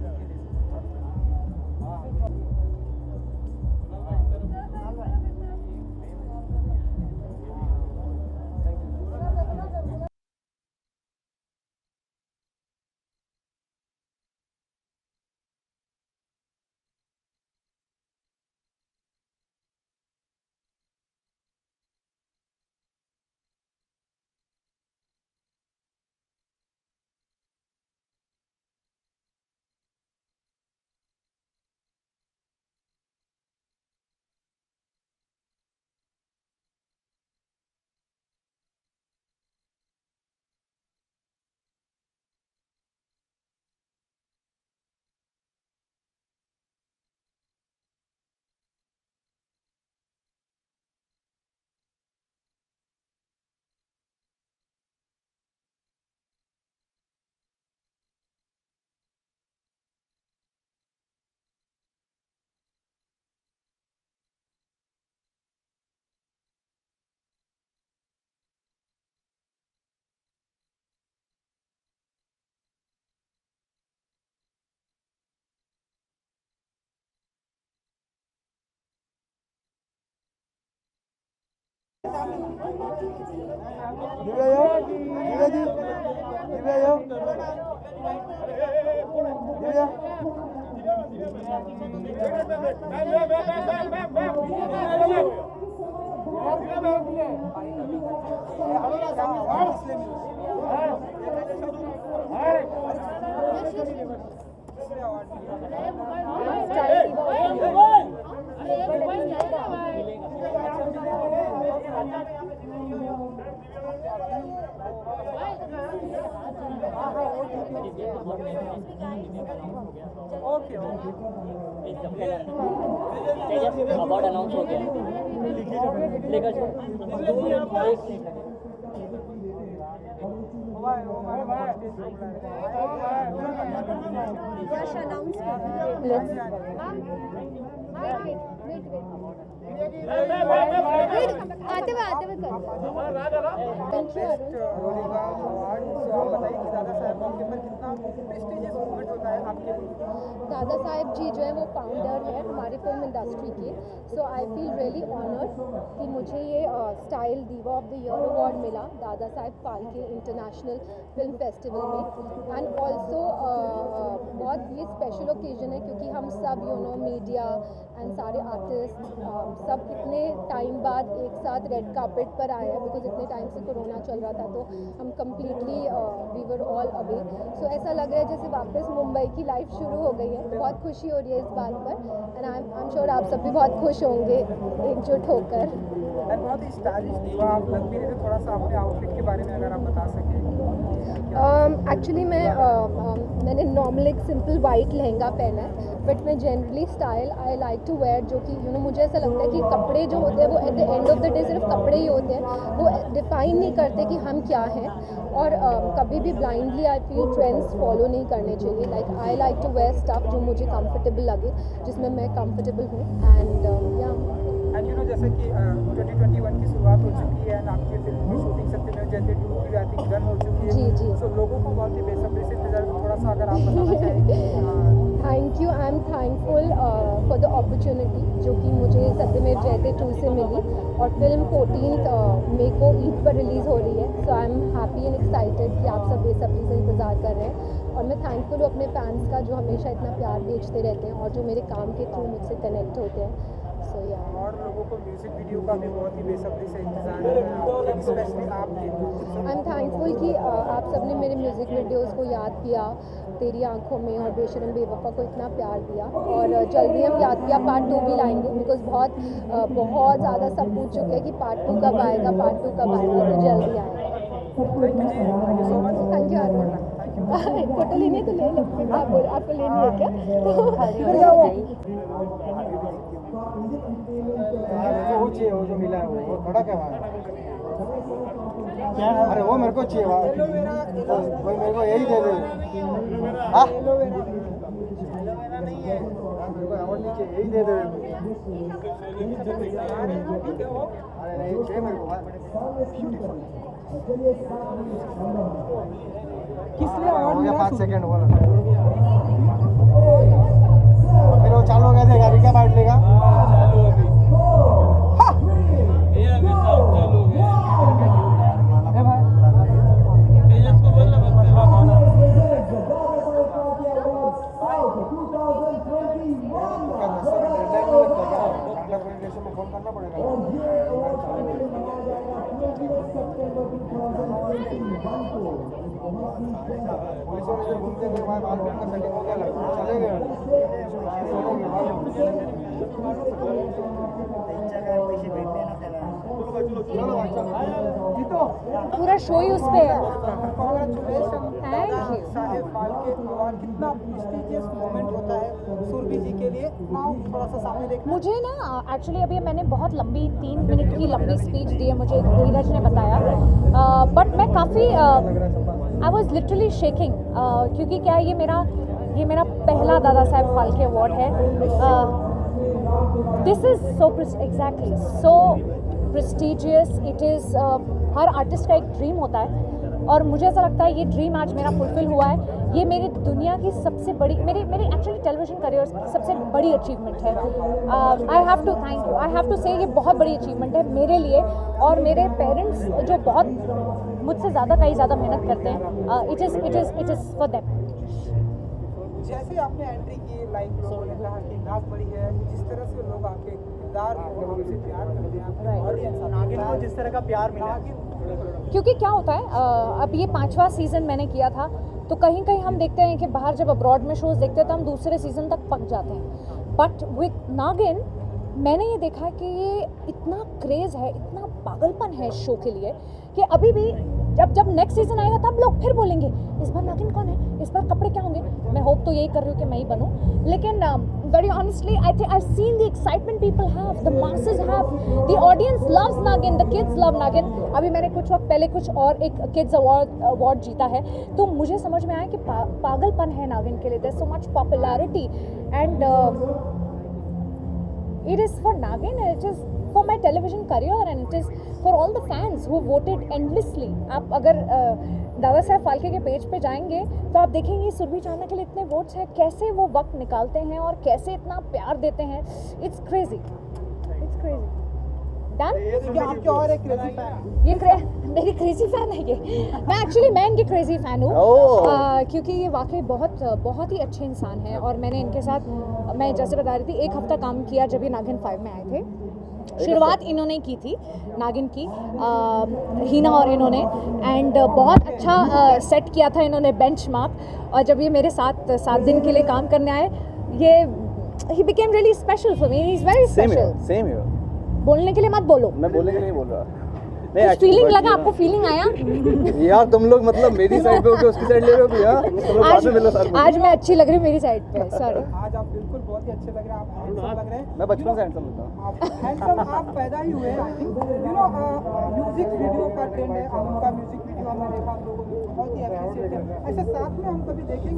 अवार्ड अनाउंस हो गया लेकर आते हुए आप बताइए कि दादा साहब मौके पर कितना प्रेस्टिजियस मोमेंट होता है आपके लिए? दादा साहब जी जो है वो फाउंडर है हमारे फिल्म इंडस्ट्री के. सो आई फील रियली ऑनर्ड कि मुझे ये स्टाइल दीवा ऑफ द ईयर अवार्ड मिला दादा Saheb Phalke international film festival में. एंड ऑल्सो बहुत ये स्पेशल ओकेजन है क्योंकि हम सब मीडिया एंड सारे आर्टिस्ट सब इतने टाइम बाद एक साथ रेड कार्पेट पर आए हैं बिकॉज इतने टाइम से कोरोना चल रहा था तो हम completely we were all away. So ऐसा लग रहा है जैसे वापस मुंबई की लाइफ शुरू हो गई है. बहुत खुशी हो रही है इस बात पर एंड आई एम श्योर आप सब भी बहुत खुश होंगे एकजुट होकर. बहुत ही स्टाइलिश दीवा आप लग भी रहे थे, थोड़ा सा अपने आउटफिट के बारे में अगर आप बता सकें. एक्चुअली मैंने नॉर्मल एक सिंपल वाइट लहंगा पहना है बट मैं generally style I like to wear जो कि मुझे ऐसा लगता है कि कपड़े जो होते हैं वो at the end of the day सिर्फ कपड़े ही होते हैं, वो डिफाइन नहीं करते कि हम क्या हैं। और कभी भी blindly I feel trends follow नहीं करने चाहिए। Like I like to wear stuff जो मुझे कंफर्टेबल लगे, जिसमें मैं कंफर्टेबल हूँ। एंड एंड जैसे कि 2021 की शुरुआत हो चुकी है एंड आपकी फिल्म की शूटिंग सत्यमेव जयते 2 की आई थिंक डन हो चुकी है। जी। सो लोगों को बहुत ही बेसब्री से इंतजार, थोड़ा सा अगर आप बताना चाहेंगे। Thank you, I am thankful for the opportunity जो कि मुझे सत्यमेव जयते 2 से मिली, और फिल्म 14 मई को ईद पर रिलीज़ हो रही है। So I am happy and excited कि आप सब बेसब्री से इंतज़ार कर रहे हैं। और मैं थैंकफुल हूँ अपने फैंस का जो हमेशा इतना प्यार भेजते रहते हैं और जो मेरे काम के थ्रू मुझसे कनेक्ट होते हैं। सो या और लोगों को म्यूजिक वीडियो का भी बहुत ही बेसब्री से इंतजार है, स्पेशली आपके। आई एम थैंकफुल कि आप सबने मेरे म्यूज़िक वीडियोस को याद किया, तेरी आंखों में और बेशरम बेवफा को इतना प्यार दिया। और जल्दी हम याद किया पार्ट 2 भी लाएंगे, बिकॉज बहुत ज़्यादा सब पूछ चुके हैं कि पार्ट 2 कब आएगा, पार्ट 2 कब आएगा, तो जल्दी आएगा। Thank you so much. Thank you. Photo लेनी है तो ले लो, आपको लेनी है क्या? वो चाहिए, वो जो मिला है वो खड़ा क्या क्या? अरे वो मेरे को चाहिए, कोई मेरे को यही दे दे। हाँ मेरे को अवार्ड नहीं चाहिए, यही दे दे। अरे नहीं चाहिए मेरे को। किस लिए अवार्ड मिला? 5 सेकंड बोला, फिर वो चालू हो गया था, गाड़ी क्या बांट लेगा? फोन करना पड़ेगा। घूमते थे वहाँ बाल का सेटिंग हो गया, चले गए। पूरा शो ही उस पे है। कितना प्रेस्टिजियस मोमेंट होता है सुरभि जी के लिए, थोड़ा सा सामने देखना। मुझे ना एक्चुअली अभी मैंने बहुत लंबी 3 मिनट की लंबी स्पीच दी है, मुझे धीरज ने बताया, बट मैं काफ़ी आई वॉज लिटरली शेकिंग, क्योंकि क्या ये मेरा पहला दादा साहब फाल्के अवार्ड है। This is so exactly so prestigious, it is her artist का एक ड्रीम होता है, और मुझे ऐसा लगता है ये ड्रीम आज मेरा फुलफिल हुआ है। ये मेरी दुनिया की सबसे बड़ी मेरी एक्चुअली टेलीविज़न करियर की सबसे बड़ी अचीवमेंट है। I have to thank you, I have to say ये बहुत बड़ी अचीवमेंट है मेरे लिए और मेरे पेरेंट्स जो बहुत मुझसे कहीं ज़्यादा मेहनत करते हैं। It is for them. जैसे आपने एंट्री की, लाइक लोगों ने कहा कि नाक बड़ी है, जिस तरह से लोग आके किरदार को हमसे प्यार करते हैं, ऑडियंस नागिन को जिस तरह का प्यार मिला, क्योंकि क्या होता है, अब ये 5वां सीज़न मैंने किया था, तो कहीं कहीं हम देखते हैं कि बाहर जब अब्रॉड में शोज़ देखते हैं तो हम दूसरे सीज़न तक पक जाते हैं, बट विद नागिन मैंने ये देखा कि ये इतना क्रेज़ है, इतना पागलपन है इस शो के लिए कि अभी भी जब नेक्स्ट सीज़न आएगा तब लोग फिर बोलेंगे इस बार नागिन कौन है, इस बार कपड़े क्या होंगे। मैं होप तो यही कर रही हूँ कि मैं ही बनूँ, लेकिन very honestly I think I seen the excitement people have, the masses have, the audience loves नागिन, द किड्स लव नागिन। अभी मैंने कुछ वक्त पहले कुछ और एक किड्स अवार्ड जीता है, तो मुझे समझ में आया कि पागलपन है नागिन के लिए, there so much popularity and it is for Nagin, it is for my television career and it is for all the fans who voted endlessly. आप अगर दादा साहब फाल्के के पेज पे जाएंगे तो आप देखेंगे सुरभि चांदना के लिए इतने वोट्स हैं, कैसे वो वक्त निकालते हैं और कैसे इतना प्यार देते हैं। It's crazy done. आपके और एक क्रेजी फैन, मेरी क्रेजी फैन है ये। मैं इनकी क्रेजी फैन हूँ, क्योंकि ये वाकई बहुत ही अच्छे इंसान हैं और मैंने इनके साथ, मैं जैसे बता रही थी, 1 हफ्ता काम किया जब ये नागिन 5 में आए थे। शुरुआत इन्होंने की थी नागिन की, हीना और इन्होंने, एंड बहुत अच्छा सेट किया था इन्होंने बेंचमार्क, और जब ये मेरे साथ 7 दिन के लिए काम करने आए, ये he became really special for me, he is very special. Same here. बोलने के लिए मत बोलो। मैं बोलने के लिए नहीं बोल रहा। कुछ फीलिंग लगा आपको? फीलिंग आया? यार तुम लोग मतलब मेरी साइड पे हो के उसकी साइड ले रहे हो भैया, तुम लोग बाद में मिलो साथ में। आज मैं अच्छी लग रही हूँ मेरी साइड पे, सॉरी। आज आप बिल्कुल बहुत ही अच्छे लग रहे हैं, आप हैंडसम लग रहे हैं। मैं बचपन से हैंडसम लगता हूँ। आप हैंडसम आप पैदा ही हुए हैं। यू नो म्यूजिक वीडियो का ट्रेंड है, उनका म्यूजिक वीडियो हमने देखा, हम लोगों ने बहुत ही अप्रिशिएट किया। ऐसे साथ में हम कभी देखेंगे?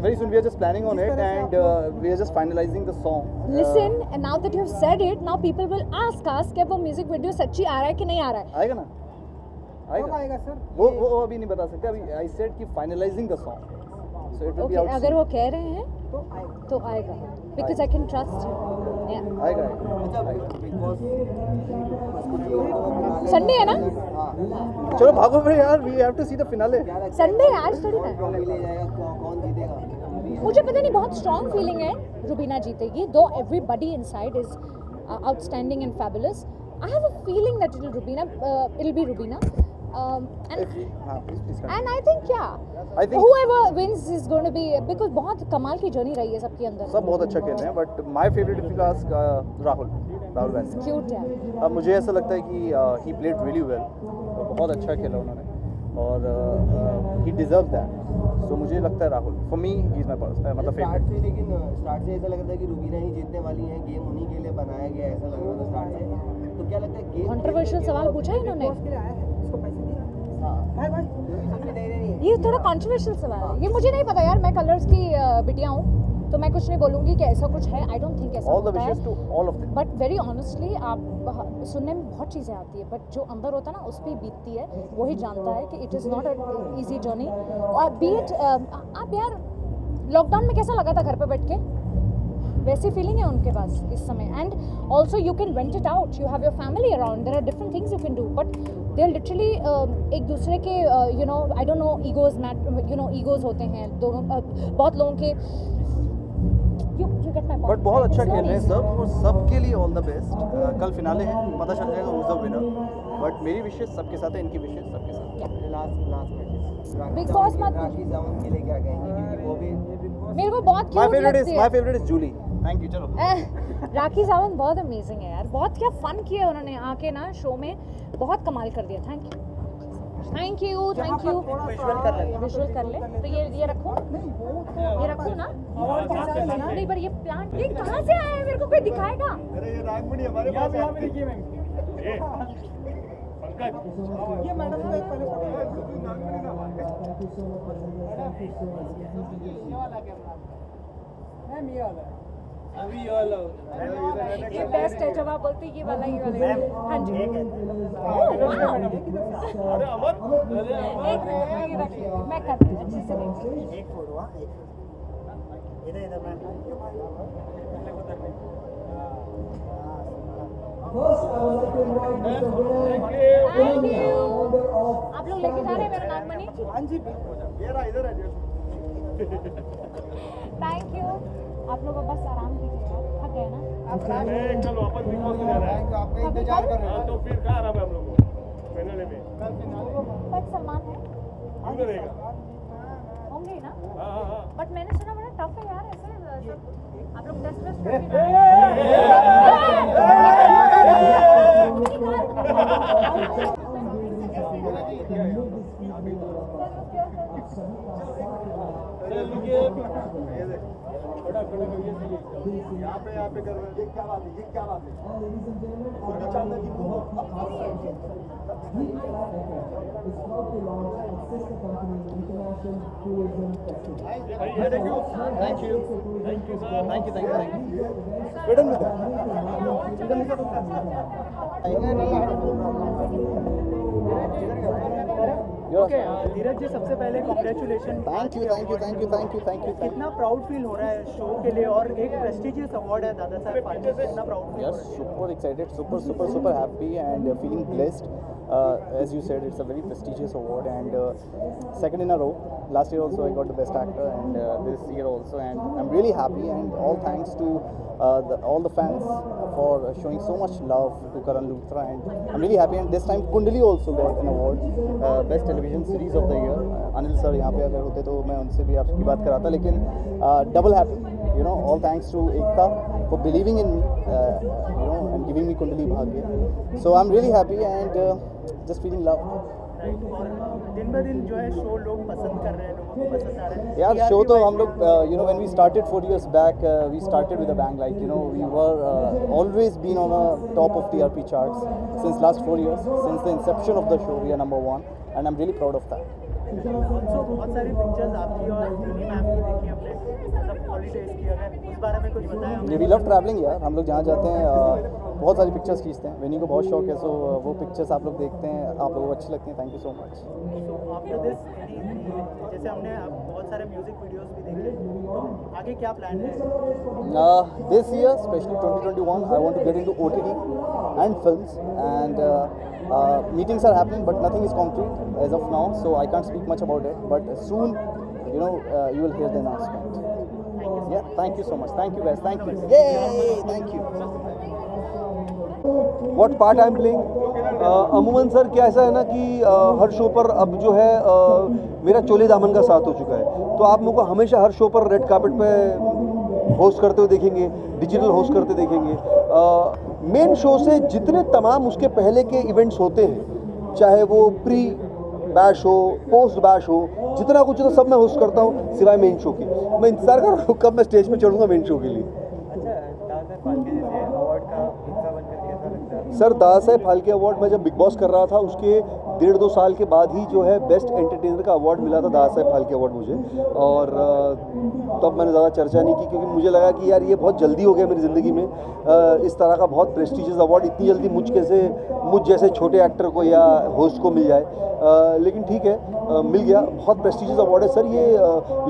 Very soon we are just planning on it and we are just finalizing the song. Listen, and now that you have said it, now people will ask us कि वो म्यूजिक वीडियो सच्ची आ रहा है कि नहीं आ रहा है। आएगा ना? कब आएगा सर? वो अभी नहीं बता सकते, अभी I said कि finalizing the song. So it will be out. अगर वो कह रहे हैं तो आएगा, because I can trust him. Yeah. आएगा। संडे है ना? चलो भागो फिर यार, we have to see the finale. Sunday आज थोड़ी ना। मुझे पता नहीं, बहुत स्ट्रॉन्ग फीलिंग है रुबीना जीतेगी, दो everybody inside is outstanding and fabulous. I have a feeling that it will be Rubina and I think whoever wins is going to be, because बहुत कमाल की जर्नी रही है सबके अंदर। सब बहुत अच्छा खेल रहे हैं, but my favourite if you ask Rahul वैन। क्यूट है। अब मुझे ऐसा लगता है कि ही प्लेड रियली वेल, बहुत अच्छा खेला उन्होंने और ही डिजर्व दैट। सो मुझे लगता है Rahul, for me he is my मतलब फेवरेट। लेकिन स्टार्ट से ऐसा लग रहा था कि रुबीना ही जीतने वाली है, गेम उन्हीं के लिए बनाया गया, ऐसा लग रहा था स्टार्ट से। तो क्या लगता है गेम कंट्रोवर्शियल सवाल पूछा है इन्होंने? इसको पैसे दिए? भाई भाई ये थोड़ा कंट्रोवर्शियल सवाल है, ये मुझे नहीं पता यार, मैं कलर्स की बिटिया हूँ तो मैं कुछ नहीं बोलूँगी कि ऐसा कुछ है। आई डोंट थिंक ऐसा होता है, बट वेरी ऑनेस्टली आप सुनने में बहुत चीज़ें आती है, बट जो अंदर होता है ना उस पर बीतती है, वही जानता है कि it is not a easy journey. और बीट आप यार लॉकडाउन में कैसा लगा था घर पे बैठ के, वैसी फीलिंग है उनके पास इस समय। And also you can vent it out, you have your family around, there are different things you can do, but they are literally एक दूसरे के you know I don't know egos होते हैं दोनों, बहुत लोगों के। बट बहुत अच्छा खेल रहे हैं सब, और सबके लिए ऑल द बेस्ट। कल फिनाले है, पता चल जाएगा who is the winner, but मेरी विशेष सबके साथ है, इनकी विशेष सबके साथ। लास्ट बिग बॉस मत राखी सावंत के लिए क्या कहेंगे, क्योंकि वो भी मेरे को बहुत क्यूट लगती है। My favourite is Julie. Thank you. चलो राखी सावंत बहुत अमेजिंग है यार, बहुत क्या फन किया उन्होंने आके ना शो में, बहुत कमाल कर दिया। Thank you thank you thank you. Visual कर ले तो ये रखो, ये रखो ना। नहीं पर ये प्लांट ये कहाँ से आया है, मेरे को कोई दिखाएगा? अरे ये नागमणि हमारे पास यहाँ पे देखिए मैम, ये मैडम को एक पहले मैम ये वाला अभी ये वाला ये बेस्ट है, जब आप बोलते ये वाला हाँ जी। अरे अमर एक मैं करती हूँ अच्छे से देखिए। एक फोटो इधर इधर मैम। Thank you. आप लोग लेके जा रहे हैं मेरा नागमणि? हाँ जी ये रहा, इधर है। Thank you. आप लोग बस आराम कीजिए, थक गए ना? कल वापस बिग बॉस में जा रहा है, आपका इंतजार कर रहे हैं, तो फिर कहाँ आराम है हम लोग को फाइनल में? कल फिनाले बट सलमान है, क्यों रहेगा? होंगे ही ना? हाँ। बट मैंने सुना बड़ा टफ है यार, ऐसे सब आप लोग 10 यहाँ पे कर रहे हैं। ये क्या बात है, ये क्या बात है? थैंक यू धीरज जी, सबसे पहले कॉन्ग्रेचुलेशन। Thank you. कितना प्राउड फील हो रहा है शो के लिए, और एक प्रेस्टिजियस अवार्ड है दादा साहब फाल्के, कितना प्राउड फील हो रहा है? super excited, super happy and feeling blessed. As you said, it's a very prestigious award and second in a row. Last year also I got the best actor and this year also, and I'm really happy, and all thanks to all the fans for showing so much love to Karan Luthra, and I'm really happy. And this time Kundali also got an award, best television series of the year. Anil sir यहाँ पे अगर होते तो मैं उनसे भी आपकी बात कराता, लेकिन double happy, you know, all thanks to Ekta for believing in me, and giving me Kundali Bhagya. So I'm really happy and just feeling love. दिन ब दिन जो है शो लोग पसंद कर रहे हैं, लोगों को पसंद आ रहा है यार शो तो हम लोग when we started 4 years back, we started with a bang. Like we were always been on the top of TRP charts since last 4 years. Since the inception of the show, we are number 1, and I'm really proud of that. बहुत सारी पिक्चर्स आपकी और यूनी मैम की देखी हमने, मतलब हॉलीडेज की, अगर उस बारे में कुछ बताया। वी लव ट्रैवलिंग यार, हम लोग जहाँ जाते हैं बहुत सारी पिक्चर्स खींचते हैं। वेनी को बहुत शौक है, सो वो पिक्चर्स आप लोग देखते हैं, आप लोगों को अच्छी लगती हैं। Thank you so much. After this जैसे हमने बहुत सारे म्यूजिक वीडियोस भी देखे, तो आगे क्या प्लान है? This year, especially 2021, I want to get into OTT and films, and meetings are happening, but nothing is concrete as of now, so I can't speak much about it. But soon, you will hear the announcement. Yeah, thank you so much. Thank you guys. Thank you. Yay! Thank you. What part I'm playing? अमूमन सर क्या ऐसा है ना कि हर शो पर अब जो है मेरा चोले दामन का साथ हो चुका है, तो आप लोगों को हमेशा हर शो पर रेड कार्पेट पे होस्ट करते हुए देखेंगे, डिजिटल होस्ट करते देखेंगे। मेन शो से जितने तमाम उसके पहले के इवेंट्स होते हैं, चाहे वो प्री बैश हो, पोस्ट बैश हो, जितना कुछ तो सब मैं होस्ट करता हूँ सिवाय मेन शो के। मैं इंतज़ार कर रहा हूँ कब मैं स्टेज पे चढ़ूँगा मेन शो के लिए। सर दादा साहेब फाल्के अवार्ड मैं जब बिग बॉस कर रहा था उसके 1.5-2 साल के बाद ही जो है बेस्ट एंटरटेनर का अवार्ड मिला था, दादा साहेब फाल्के अवार्ड मुझे। और तब मैंने ज़्यादा चर्चा नहीं की क्योंकि मुझे लगा कि यार ये बहुत जल्दी हो गया मेरी ज़िंदगी में, इस तरह का बहुत प्रेस्टीजियस अवार्ड इतनी जल्दी मुझ जैसे छोटे एक्टर को या होस्ट को मिल जाए। लेकिन ठीक है, मिल गया। बहुत प्रेस्टीजियस अवार्ड है सर ये।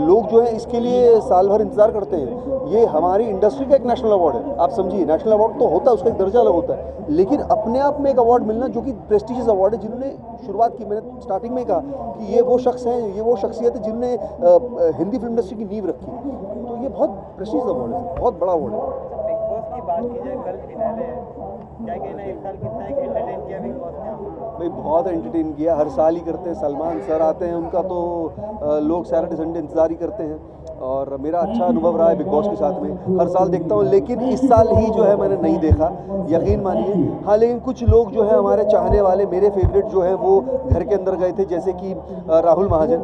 लोग जो है इसके लिए साल भर इंतज़ार करते हैं। ये हमारी इंडस्ट्री का एक नेशनल अवार्ड है, आप समझिए। नेशनल अवार्ड तो होता है, उसका एक दर्जा अलग होता है, लेकिन अपने आप में एक अवार्ड मिलना जो कि प्रेस्टीजियस अवार्ड है, जिन्होंने शुरुआत की, मैंने स्टार्टिंग में कहा कि ये वो शख्स हैं, ये वो शख्सियत है जिनने हिंदी फिल्म इंडस्ट्री की नींव रखी, तो ये बहुत प्रेस्टीजियस अवार्ड है, बहुत बड़ा अवार्ड है। बिग बॉस की बात की जाए, कल फिनाले है, क्या कहना है? इस साल कितना एक एंटरटेन किया बिग बॉस ने? भाई बहुत एंटरटेन किया, हर साल ही करते हैं। सलमान सर आते हैं, उनका तो लोग सैटरडे संडे इंतज़ार ही करते हैं, और मेरा अच्छा अनुभव रहा है बिग बॉस के साथ में। हर साल देखता हूँ, लेकिन इस साल ही जो है मैंने नहीं देखा, यकीन मानिए। हाँ, लेकिन कुछ लोग जो है हमारे चाहने वाले, मेरे फेवरेट जो हैं वो घर के अंदर गए थे, जैसे कि राहुल महाजन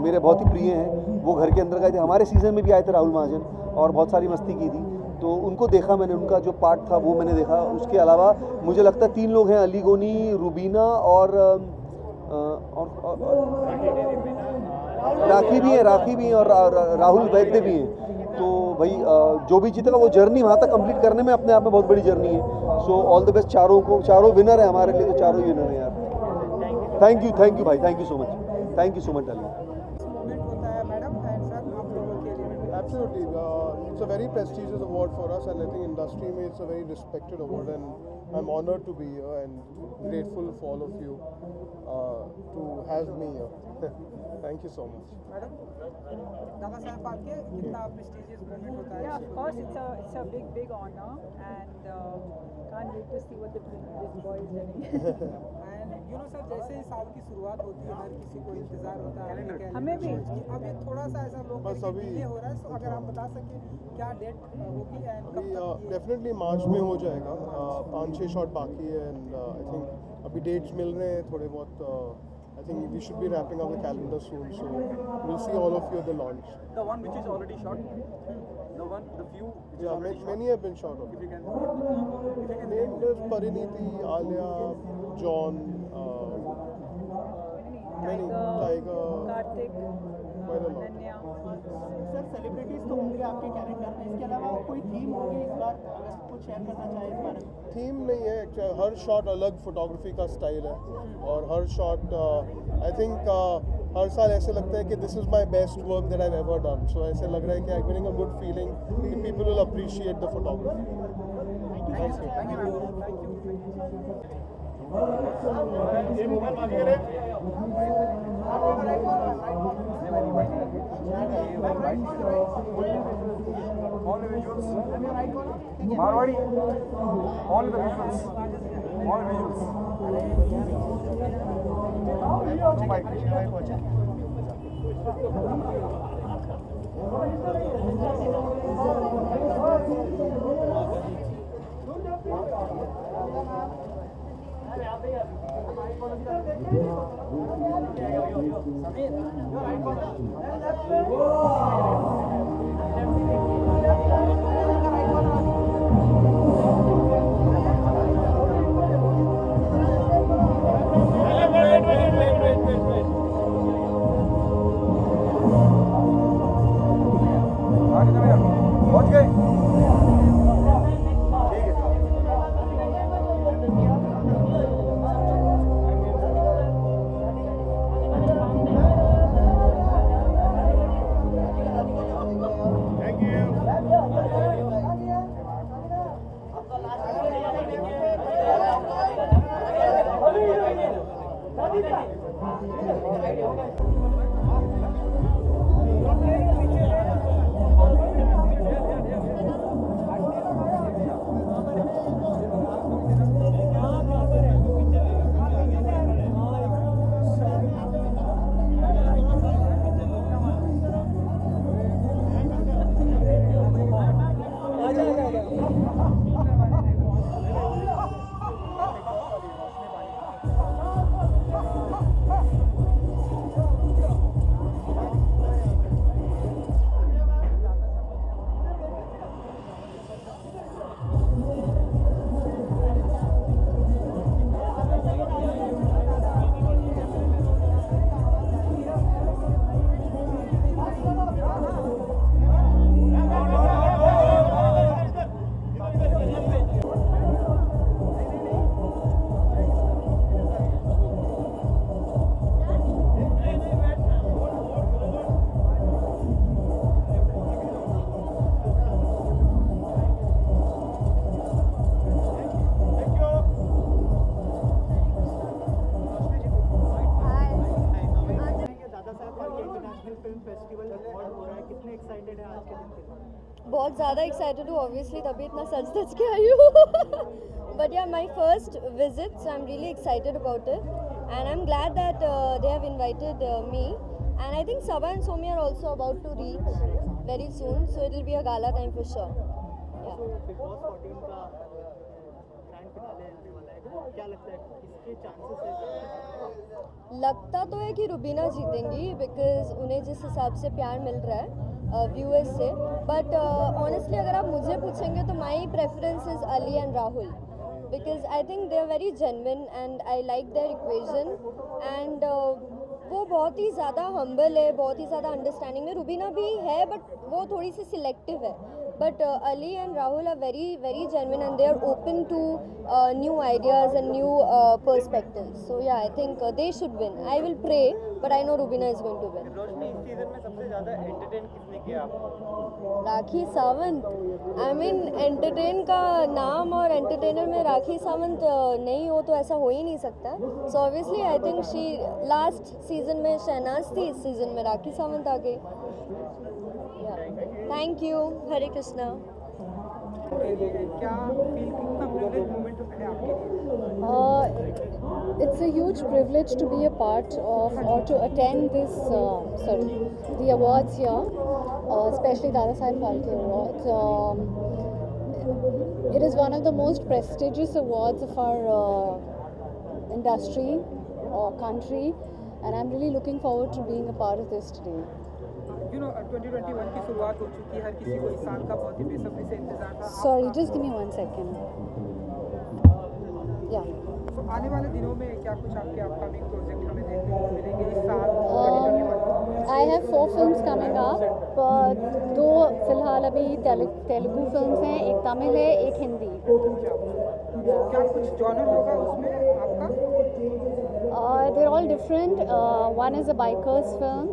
मेरे बहुत ही प्रिय हैं, वो घर के अंदर गए थे। हमारे सीज़न में भी आए थे राहुल महाजन और बहुत सारी मस्ती की थी, तो उनको देखा मैंने, उनका जो पार्ट था वो मैंने देखा। उसके अलावा मुझे लगता है 3 लोग हैं, अली गोनी, रुबीना और राखी भी हैं और राहुल वैद्य भी हैं। तो भाई जो भी जीतेगा वो जर्नी वहाँ तक कंप्लीट करने में अपने आप में बहुत बड़ी जर्नी है। सो ऑल द बेस्ट चारों को। चारों विनर है हमारे लिए, तो चारों ही विनर हैं यार। थैंक यू भाई, thank you so much darling. Absolutely, it's a very prestigious award for us, and I think industry में it's a very respected award, and I'm honored to be here and grateful for all of you to have me here. Thank you so much. Madam, दादा साहब फाल्के कितना prestigious moment होता है? Yeah, of course, it's a big honor, and can't wait to see what this boy is doing. And sir, जैसे ही साल की शुरुआत होती है, हर किसी को इंतजार होता है, हमें भी। अब ये थोड़ा सा ऐसा लोग डिले हो रहा है, तो अगर आप बता सकें क्या डेट होगी एंड कब तक? डेफिनेटली मार्च में हो जाएगा। 5-6 शॉट बाकी है, एंड आई थिंक अभी डेट्स मिल रहे हैं थोड़े बहुत। I think we should be wrapping up the calendar soon, so we'll see all of you at the launch. The one which is already shot, the few. Yeah, many have been shot. If you can name there's Pariniti, Alia, John, many, Tiger, Karthik, quite a lot. Sir celebrities तो होंगे आपके कैरेक्टर में, इसके अलावा कोई थीम होगी इस बार, अगर कुछ शेयर करना चाहे इस बारे में? थीम नहीं है, हर शॉट अलग फोटोग्राफी का स्टाइल है, और हर शॉट आई थिंक हर साल ऐसे लगता है कि this is my best work that I ever done. So ऐसे लग रहा है कि I getting a good feeling कि people will appreciate the photography. All the visuals. Marwadi. All the visuals. All visuals. Oh my God. पहुंच गए। बहुत ज़्यादा एक्साइटेड हूँ ऑब्वियसली, तभी इतना सच सच के आई हूँ बट या my first visit, so I am really excited about it and I am glad that they have invited me and I think Sabha and Somi are also about to reach very soon, so it will be a gala time for sure. Big boss 14 का ग्रैंड फिनाले आने वाला है, क्या लगता है किसके चांसेस है? लगता तो है कि रुबीना जीतेंगी बिकॉज उन्हें जिस हिसाब से प्यार मिल रहा है व्यूअर्स से, बट ऑनेस्टली अगर आप मुझे पूछेंगे तो my preference is Ali and Rahul because I think they are very genuine and I like their equation and वो बहुत ही ज़्यादा हम्बल है, बहुत ही ज़्यादा अंडरस्टैंडिंग में। रुबीना भी है बट वो थोड़ी सी सिलेक्टिव है, but Ali and Rahul are very genuine and they are open to new ideas and new perspectives. So yeah, I think they should win. I will pray, but I know Rubina is going to win. रोशनी, इस सीजन में सबसे ज़्यादा एंटरटेन किसने किया आपको? Rakhi Sawant. I mean entertain का नाम और एंटरटेनर में राखी सावंत नहीं हो तो ऐसा हो ही नहीं सकता। So obviously I think she last season में शहनाज थी, इस सीजन में राखी सावंत आ गई। Thank you. हरे कृष्णा। क्या फील कितना प्रिविलेज मोमेंट है आपके लिए? It's a huge privilege to be a part of or to attend this, the awards here, especially Dada Saheb Phalke Awards. It is one of the most prestigious awards of our industry or country, and I'm really looking forward to being a part of this today. You know, 2021 की शुरुआत हो चुकी है, हर किसी को इस साल का बहुत ही बेसब्री से इंतजार था। Sorry, just give me 1 second. Yeah. तो आने वाले दिनों में क्या कुछ आपके अपकमिंग प्रोजेक्ट हमें देखने को मिलेंगे इस साल 2021? I have 4 films coming up. 2 फिलहाल अभी तेलुगु फिल्म्स हैं, एक तमिल है, एक हिंदी। क्या कुछ जॉनर होगा उसमें आपका? They're all different. One is a bikers film,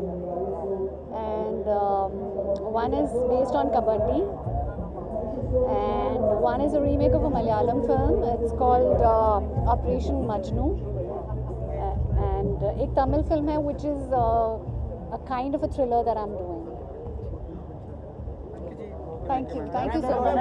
and one is based on kabaddi, and one is a remake of a Malayalam film. It's called Operation Majnu, and एक तमिल film है which is a kind of a thriller that I'm doing. Thank you so much.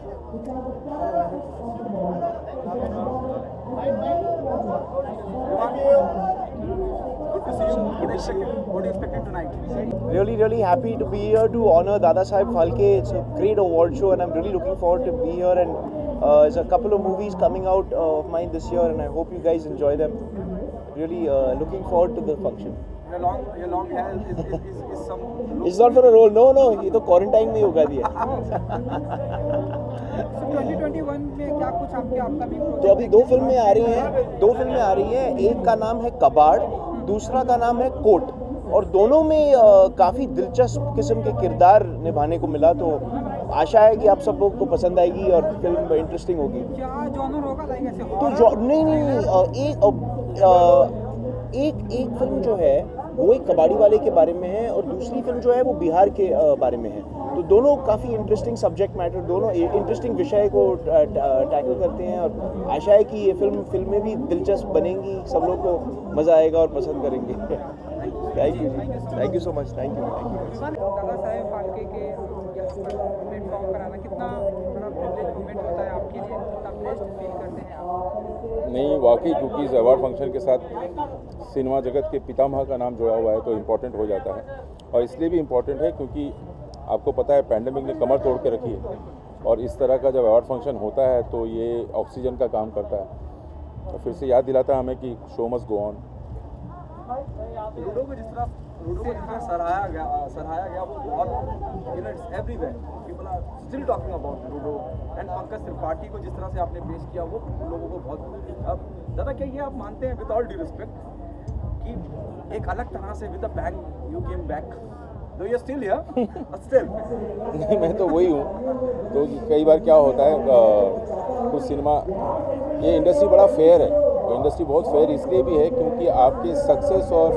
Good to see you. What are you expecting tonight? Really happy to be here to honor Dada Saheb Phalke. It's a great award show and I'm really looking forward to be here, and there's a couple of movies coming out of mine this year and I hope you guys enjoy them. Really looking forward to the function. Your long hair is some... It's not for a role, no, ये तो क्वारंटाइन में ही उगा दिया. So 2021 में क्या कुछ आपके अपकमिंग तो अभी दो फिल्में आ रही हैं. एक का नाम है कबाड़, दूसरा का नाम है कोट, और दोनों में काफ़ी दिलचस्प किस्म के किरदार निभाने को मिला, तो आशा है कि आप सब लोग को पसंद आएगी और फिल्म इंटरेस्टिंग होगी. क्या जॉनर होगा लाइक ऐसे तो एक फिल्म जो है वो एक कबाड़ी वाले के बारे में है और दूसरी फिल्म जो है वो बिहार के बारे में है. तो दोनों काफ़ी इंटरेस्टिंग सब्जेक्ट मैटर, दोनों इंटरेस्टिंग विषय को टैकल करते हैं और आशा है कि ये फिल्में भी दिलचस्प बनेंगी, सब लोग को मज़ा आएगा और पसंद करेंगे. Thank you so much. Thank you. दादा साहेब फाल्के के प्लेटफॉर्म पर आना कितना बड़ा प्रिविलेज मोमेंट होता है आपके लिए, कितना ब्लेस्ड फील करते हैं आप? नहीं, वाकई क्योंकि इस अवार्ड फंक्शन के साथ सिनेमा जगत के पितामह का नाम जुड़ा हुआ है तो इम्पोर्टेंट हो जाता है. और इसलिए भी इम्पोर्टेंट है क्योंकि आपको पता है पैंडेमिक ने कमर तोड़ के रखी है और इस तरह का जब अवार्ड फंक्शन होता है तो ये ऑक्सीजन का काम करता है. तो फिर से याद दिलाता है हमें कि शो मस्ट गो ऑन. रूडो को जिस तरह सराहाया गया वो बहुत it's everywhere. People are still talking about रूडो एंड पंकज त्रिपाठी को जिस तरह से आपने पेश किया वो लोगों को बहुत. अब दादा क्या ये आप मानते हैं विद ऑल ड्यू रिस्पेक्ट कि एक अलग तरह से with the bang you came back दो यू स्टिल हियर स्टिल? नहीं, मैं तो वही हूँ. तो कई बार क्या होता है कुछ सिनेमा, ये इंडस्ट्री बड़ा फेयर है और इंडस्ट्री बहुत फेयर इसलिए भी है क्योंकि आपके सक्सेस और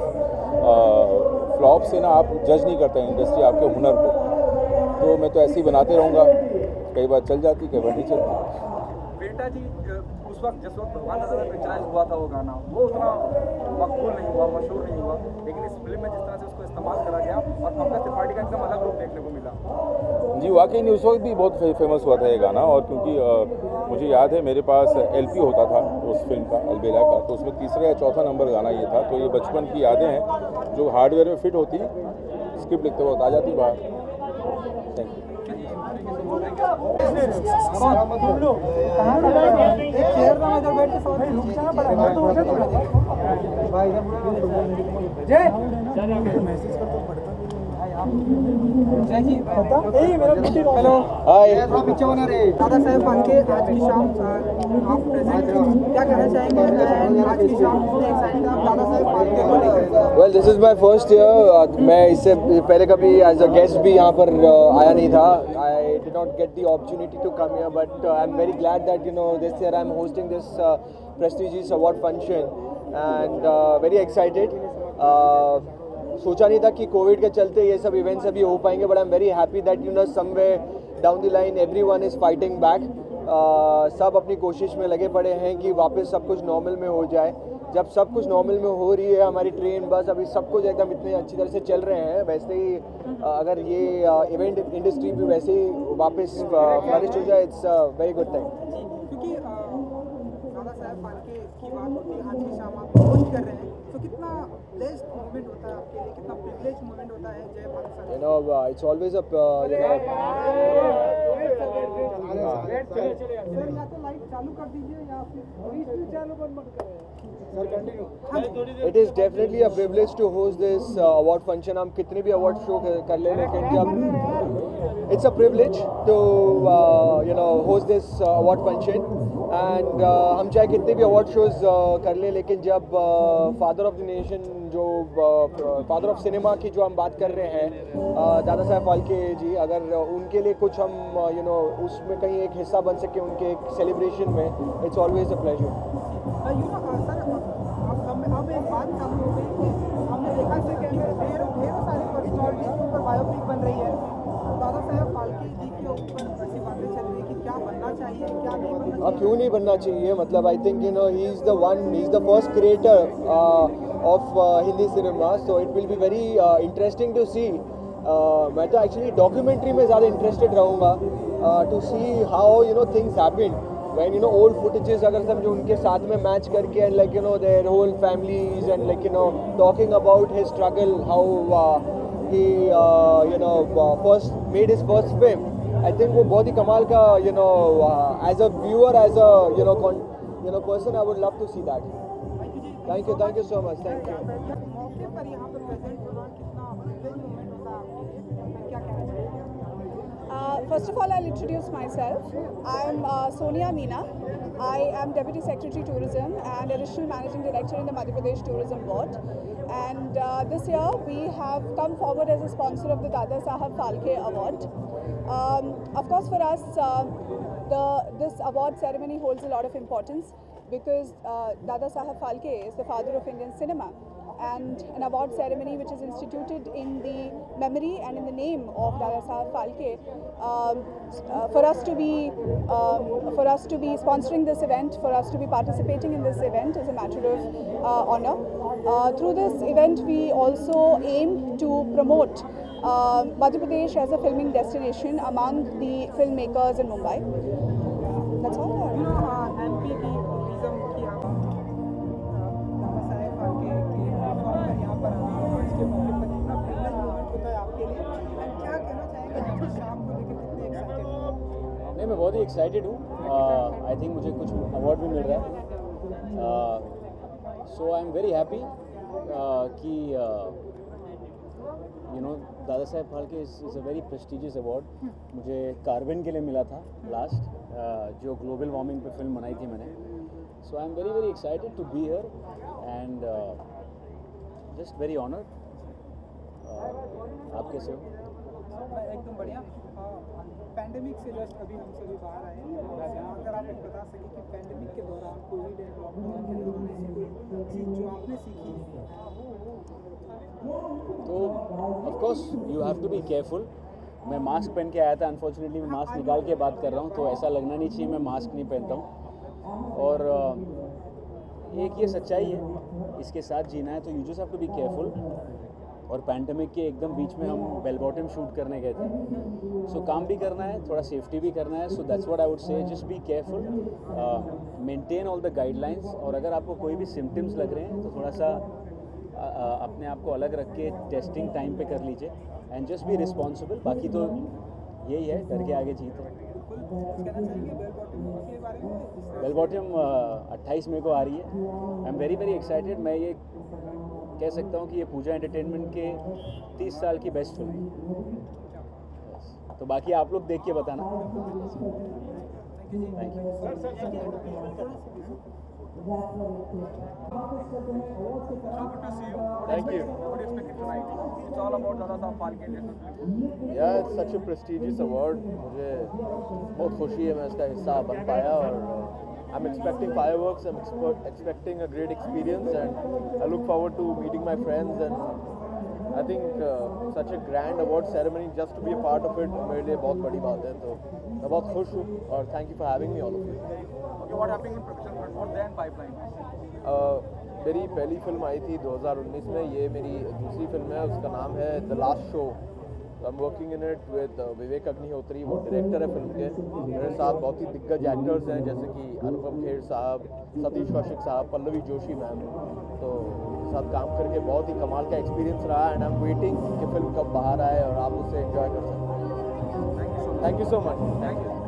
फ्लॉप से ना आप जज नहीं करते हैं इंडस्ट्री आपके हुनर को. तो मैं तो ऐसे ही बनाते रहूँगा, कई बार चल जाती, कई बार नहीं चलती. बेटा जी उस वक्त जिस वक्त भगवान दादा में पिक्चराइज हुआ था वो गाना वो उतना मकबूल नहीं हुआ, मशहूर नहीं हुआ, लेकिन इस फिल्म में जिस तरह से उसको इस्तेमाल करा गया और पंकज त्रिपाठी का एकदम अलग रूप देखने को मिला. जी वाकई नहीं, उस वक्त भी बहुत फेमस हुआ था ये गाना. और क्योंकि मुझे याद है मेरे पास LP होता था उस फिल्म का, अलबेला का, तो उसमें तीसरा या चौथा नंबर गाना ये था. तो ये बचपन की यादें हैं जो हार्डवेयर में फिट होती, स्क्रिप्ट लिखते वक्त आ जाती बाहर. Thank you. हेलो हाय, पीछे होना रे. दादा साहेब फाल्के आज की शाम आप प्रेजेंट क्या कहना चाहेंगे आज की शाम कितने एक्साइटेड आप दादा साहेब फाल्के को लेकर? Well this is my first year. मैं इससे पहले कभी एज अ गेस्ट भी यहाँ पर आया नहीं था. I did not get the opportunity to come here but I am very glad that this year I am hosting this prestigious award function and very excited. सोचा नहीं था कि कोविड के चलते ये सब इवेंट्स अभी हो पाएंगे, but I am very happy that somewhere down the line everyone is fighting back. सब अपनी कोशिश में लगे पड़े हैं कि वापस सब कुछ नॉर्मल में हो जाए. जब सब कुछ नॉर्मल में हो रही है, हमारी ट्रेन बस अभी सब कुछ एकदम इतने अच्छी तरह से चल रहे हैं, वैसे ही अगर ये इवेंट इंडस्ट्री भी वैसे ही वापस फ्लरिश हो जाए, इट्स वेरी गुड थिंग. क्योंकि दादा साहेब फाल्के की बात होती है, आज की शाम आप होस्ट कर रहे हैं, तो कितना ब्लेस्ड मोमेंट होता है आपके लिए, कितना प्रिविलेज मोमेंट होता है जय Bharat. It's always a sir या तो लाइट चालू कर दीजिए या फिर बीच में चालू बंद मत करें. It is definitely a privilege to host this award function. हम कितने भी award show कर ले, लेकिन जब it's a privilege to host this award function and हम चाहे कितने भी award shows कर ले, लेकिन जब father of the nation जो father of cinema की जो हम बात कर रहे हैं दादा साहेब फाल्के जी, अगर उनके लिए कुछ हम उसमें कहीं एक हिस्सा बन सके उनके एक सेलिब्रेशन में, it's always a pleasure. Sir अब एक बात चालू हो गई कि हमने देखा कि ढेरों सारी पर्सनालिटी के ऊपर बायोपिक बन रही है. दादा साहेब फाल्के जी के ऊपर ऐसी बातें चल रही है कि क्या बनना चाहिए, क्या नहीं बनना चाहिए. क्यों नहीं बनना चाहिए, मतलब I think he is the first creator of Hindi cinema, so it will be very interesting to see मैं तो एक्चुअली डॉक्यूमेंट्री में ज़्यादा इंटरेस्टेड रहूँगा to see how you know things happened when you know old footages अगर समझो उनके साथ में मैच करके and like you know their whole families and like you know talking about his struggle how he you know first made his first film. I think वो बहुत ही कमाल का you know as a viewer as a you know person I would love to see that. Thank you so much. Thank you. मौके पर यहाँ पर प्रेजेंट होना कितना प्रिविलेज मोमेंट होता है आपके लिए, क्या कहना चाहिए? First of all, I'll introduce myself. I'm Sonia Meena. I am Deputy Secretary Tourism and Additional Managing Director in the Madhya Pradesh Tourism Board. And this year we have come forward as a sponsor of the Dada Saheb Phalke Award. Of course, for us, this award ceremony holds a lot of importance because Dada Saheb Phalke is the father of Indian cinema. And an award ceremony which is instituted in the memory and in the name of Dada Saheb Phalke, for us to be sponsoring this event, for us to be participating in this event is a matter of honor. Through this event, we also aim to promote Madhya Pradesh as a filming destination among the filmmakers in Mumbai. That's all. MP की टूरिज्म की दादा साहेब फाल्के के प्लेटफॉर्म पर यहाँ पर आना इसके मौके पर कितना प्रिविलेज मोमेंट होता है आपके लिए एंड क्या कहना चाहेंगे आज की शाम को लेकर कितने एक्साइटेड हैं? नहीं, मैं बहुत ही एक्साइटेड हूँ. आई थिंक मुझे कुछ अवार्ड भी मिल रहा है. So I am very happy कि you know Dada Saheb Phalke is a very prestigious award. मुझे कार्बन के लिए मिला था लास्ट, जो ग्लोबल वार्मिंग पे फिल्म बनाई थी मैंने. So I am very very excited to be here and just very honoured. आप कैसे हो? मैं एकदम बढ़िया. पैंडेमिक से जस्ट अभी हम सभी बाहर आए हैं. अगर आप एक बता सकें कि पैंडेमिक के दौरान कोविड एंड लॉकडाउन के दौरान ऐसी कोई चीज़ जो आपने सीखी तो of course you have to be careful. मैं मास्क पहन के आया था, अनफॉर्चुनेटली मैं मास्क निकाल के बात कर रहा हूँ, तो ऐसा लगना नहीं चाहिए मैं मास्क नहीं पहनता हूँ. और एक ये सच्चाई है, इसके साथ जीना है, तो you just have to be careful. और पैंडेमिक के एकदम बीच में हम बेल बॉटम शूट करने गए थे. सो काम भी करना है, थोड़ा सेफ्टी भी करना है. So that's what I would say, just be careful, maintain all the guidelines. और अगर आपको कोई भी सिम्टम्स लग रहे हैं तो थोड़ा सा अपने आप को अलग रख के टेस्टिंग टाइम पे कर लीजिए एंड जस्ट बी रिस्पॉन्सिबल. बाकी तो यही है, डर के आगे जीत है. बेल बॉटम 28 मई को आ रही है. आई एम वेरी वेरी एक्साइटेड. मैं ये कह सकता हूँ कि ये पूजा एंटरटेनमेंट के 30 साल की बेस्ट फिल्म है. तो बाकी आप लोग देख के बताना. Thank you. Thank you. What do you expect tonight? It's all about Dada Saheb Phalke International. Yeah, it's such a prestigious award. मुझे बहुत खुशी है मैं इसका हिस्सा बन पाया. और I'm expecting fireworks. I'm expecting a great experience, and I look forward to meeting my friends. And I think such a grand award ceremony, just to be a part of it, मेरे लिए बहुत बड़ी बात है. तो मैं बहुत खुश हूँ और thank you for having me, all of you. Okay, what happening in production front? What's there in pipeline? मेरी पहली फिल्म आई थी 2019 में. ये मेरी दूसरी फिल्म है, उसका नाम है the last show. I am working in it with Vivek Agnihotri. वो डायरेक्टर है फिल्म के. मेरे साथ बहुत ही दिग्गज एक्टर्स हैं जैसे कि अनुपम खेर साहब, सतीश कौशिक साहब, पल्लवी जोशी मैम. तो उनके साथ काम करके बहुत ही कमाल का एक्सपीरियंस रहा. एंड आई एम वेटिंग कि फिल्म कब बाहर आए और आप उसे एंजॉय कर सकें. Thank you so much. Thank you.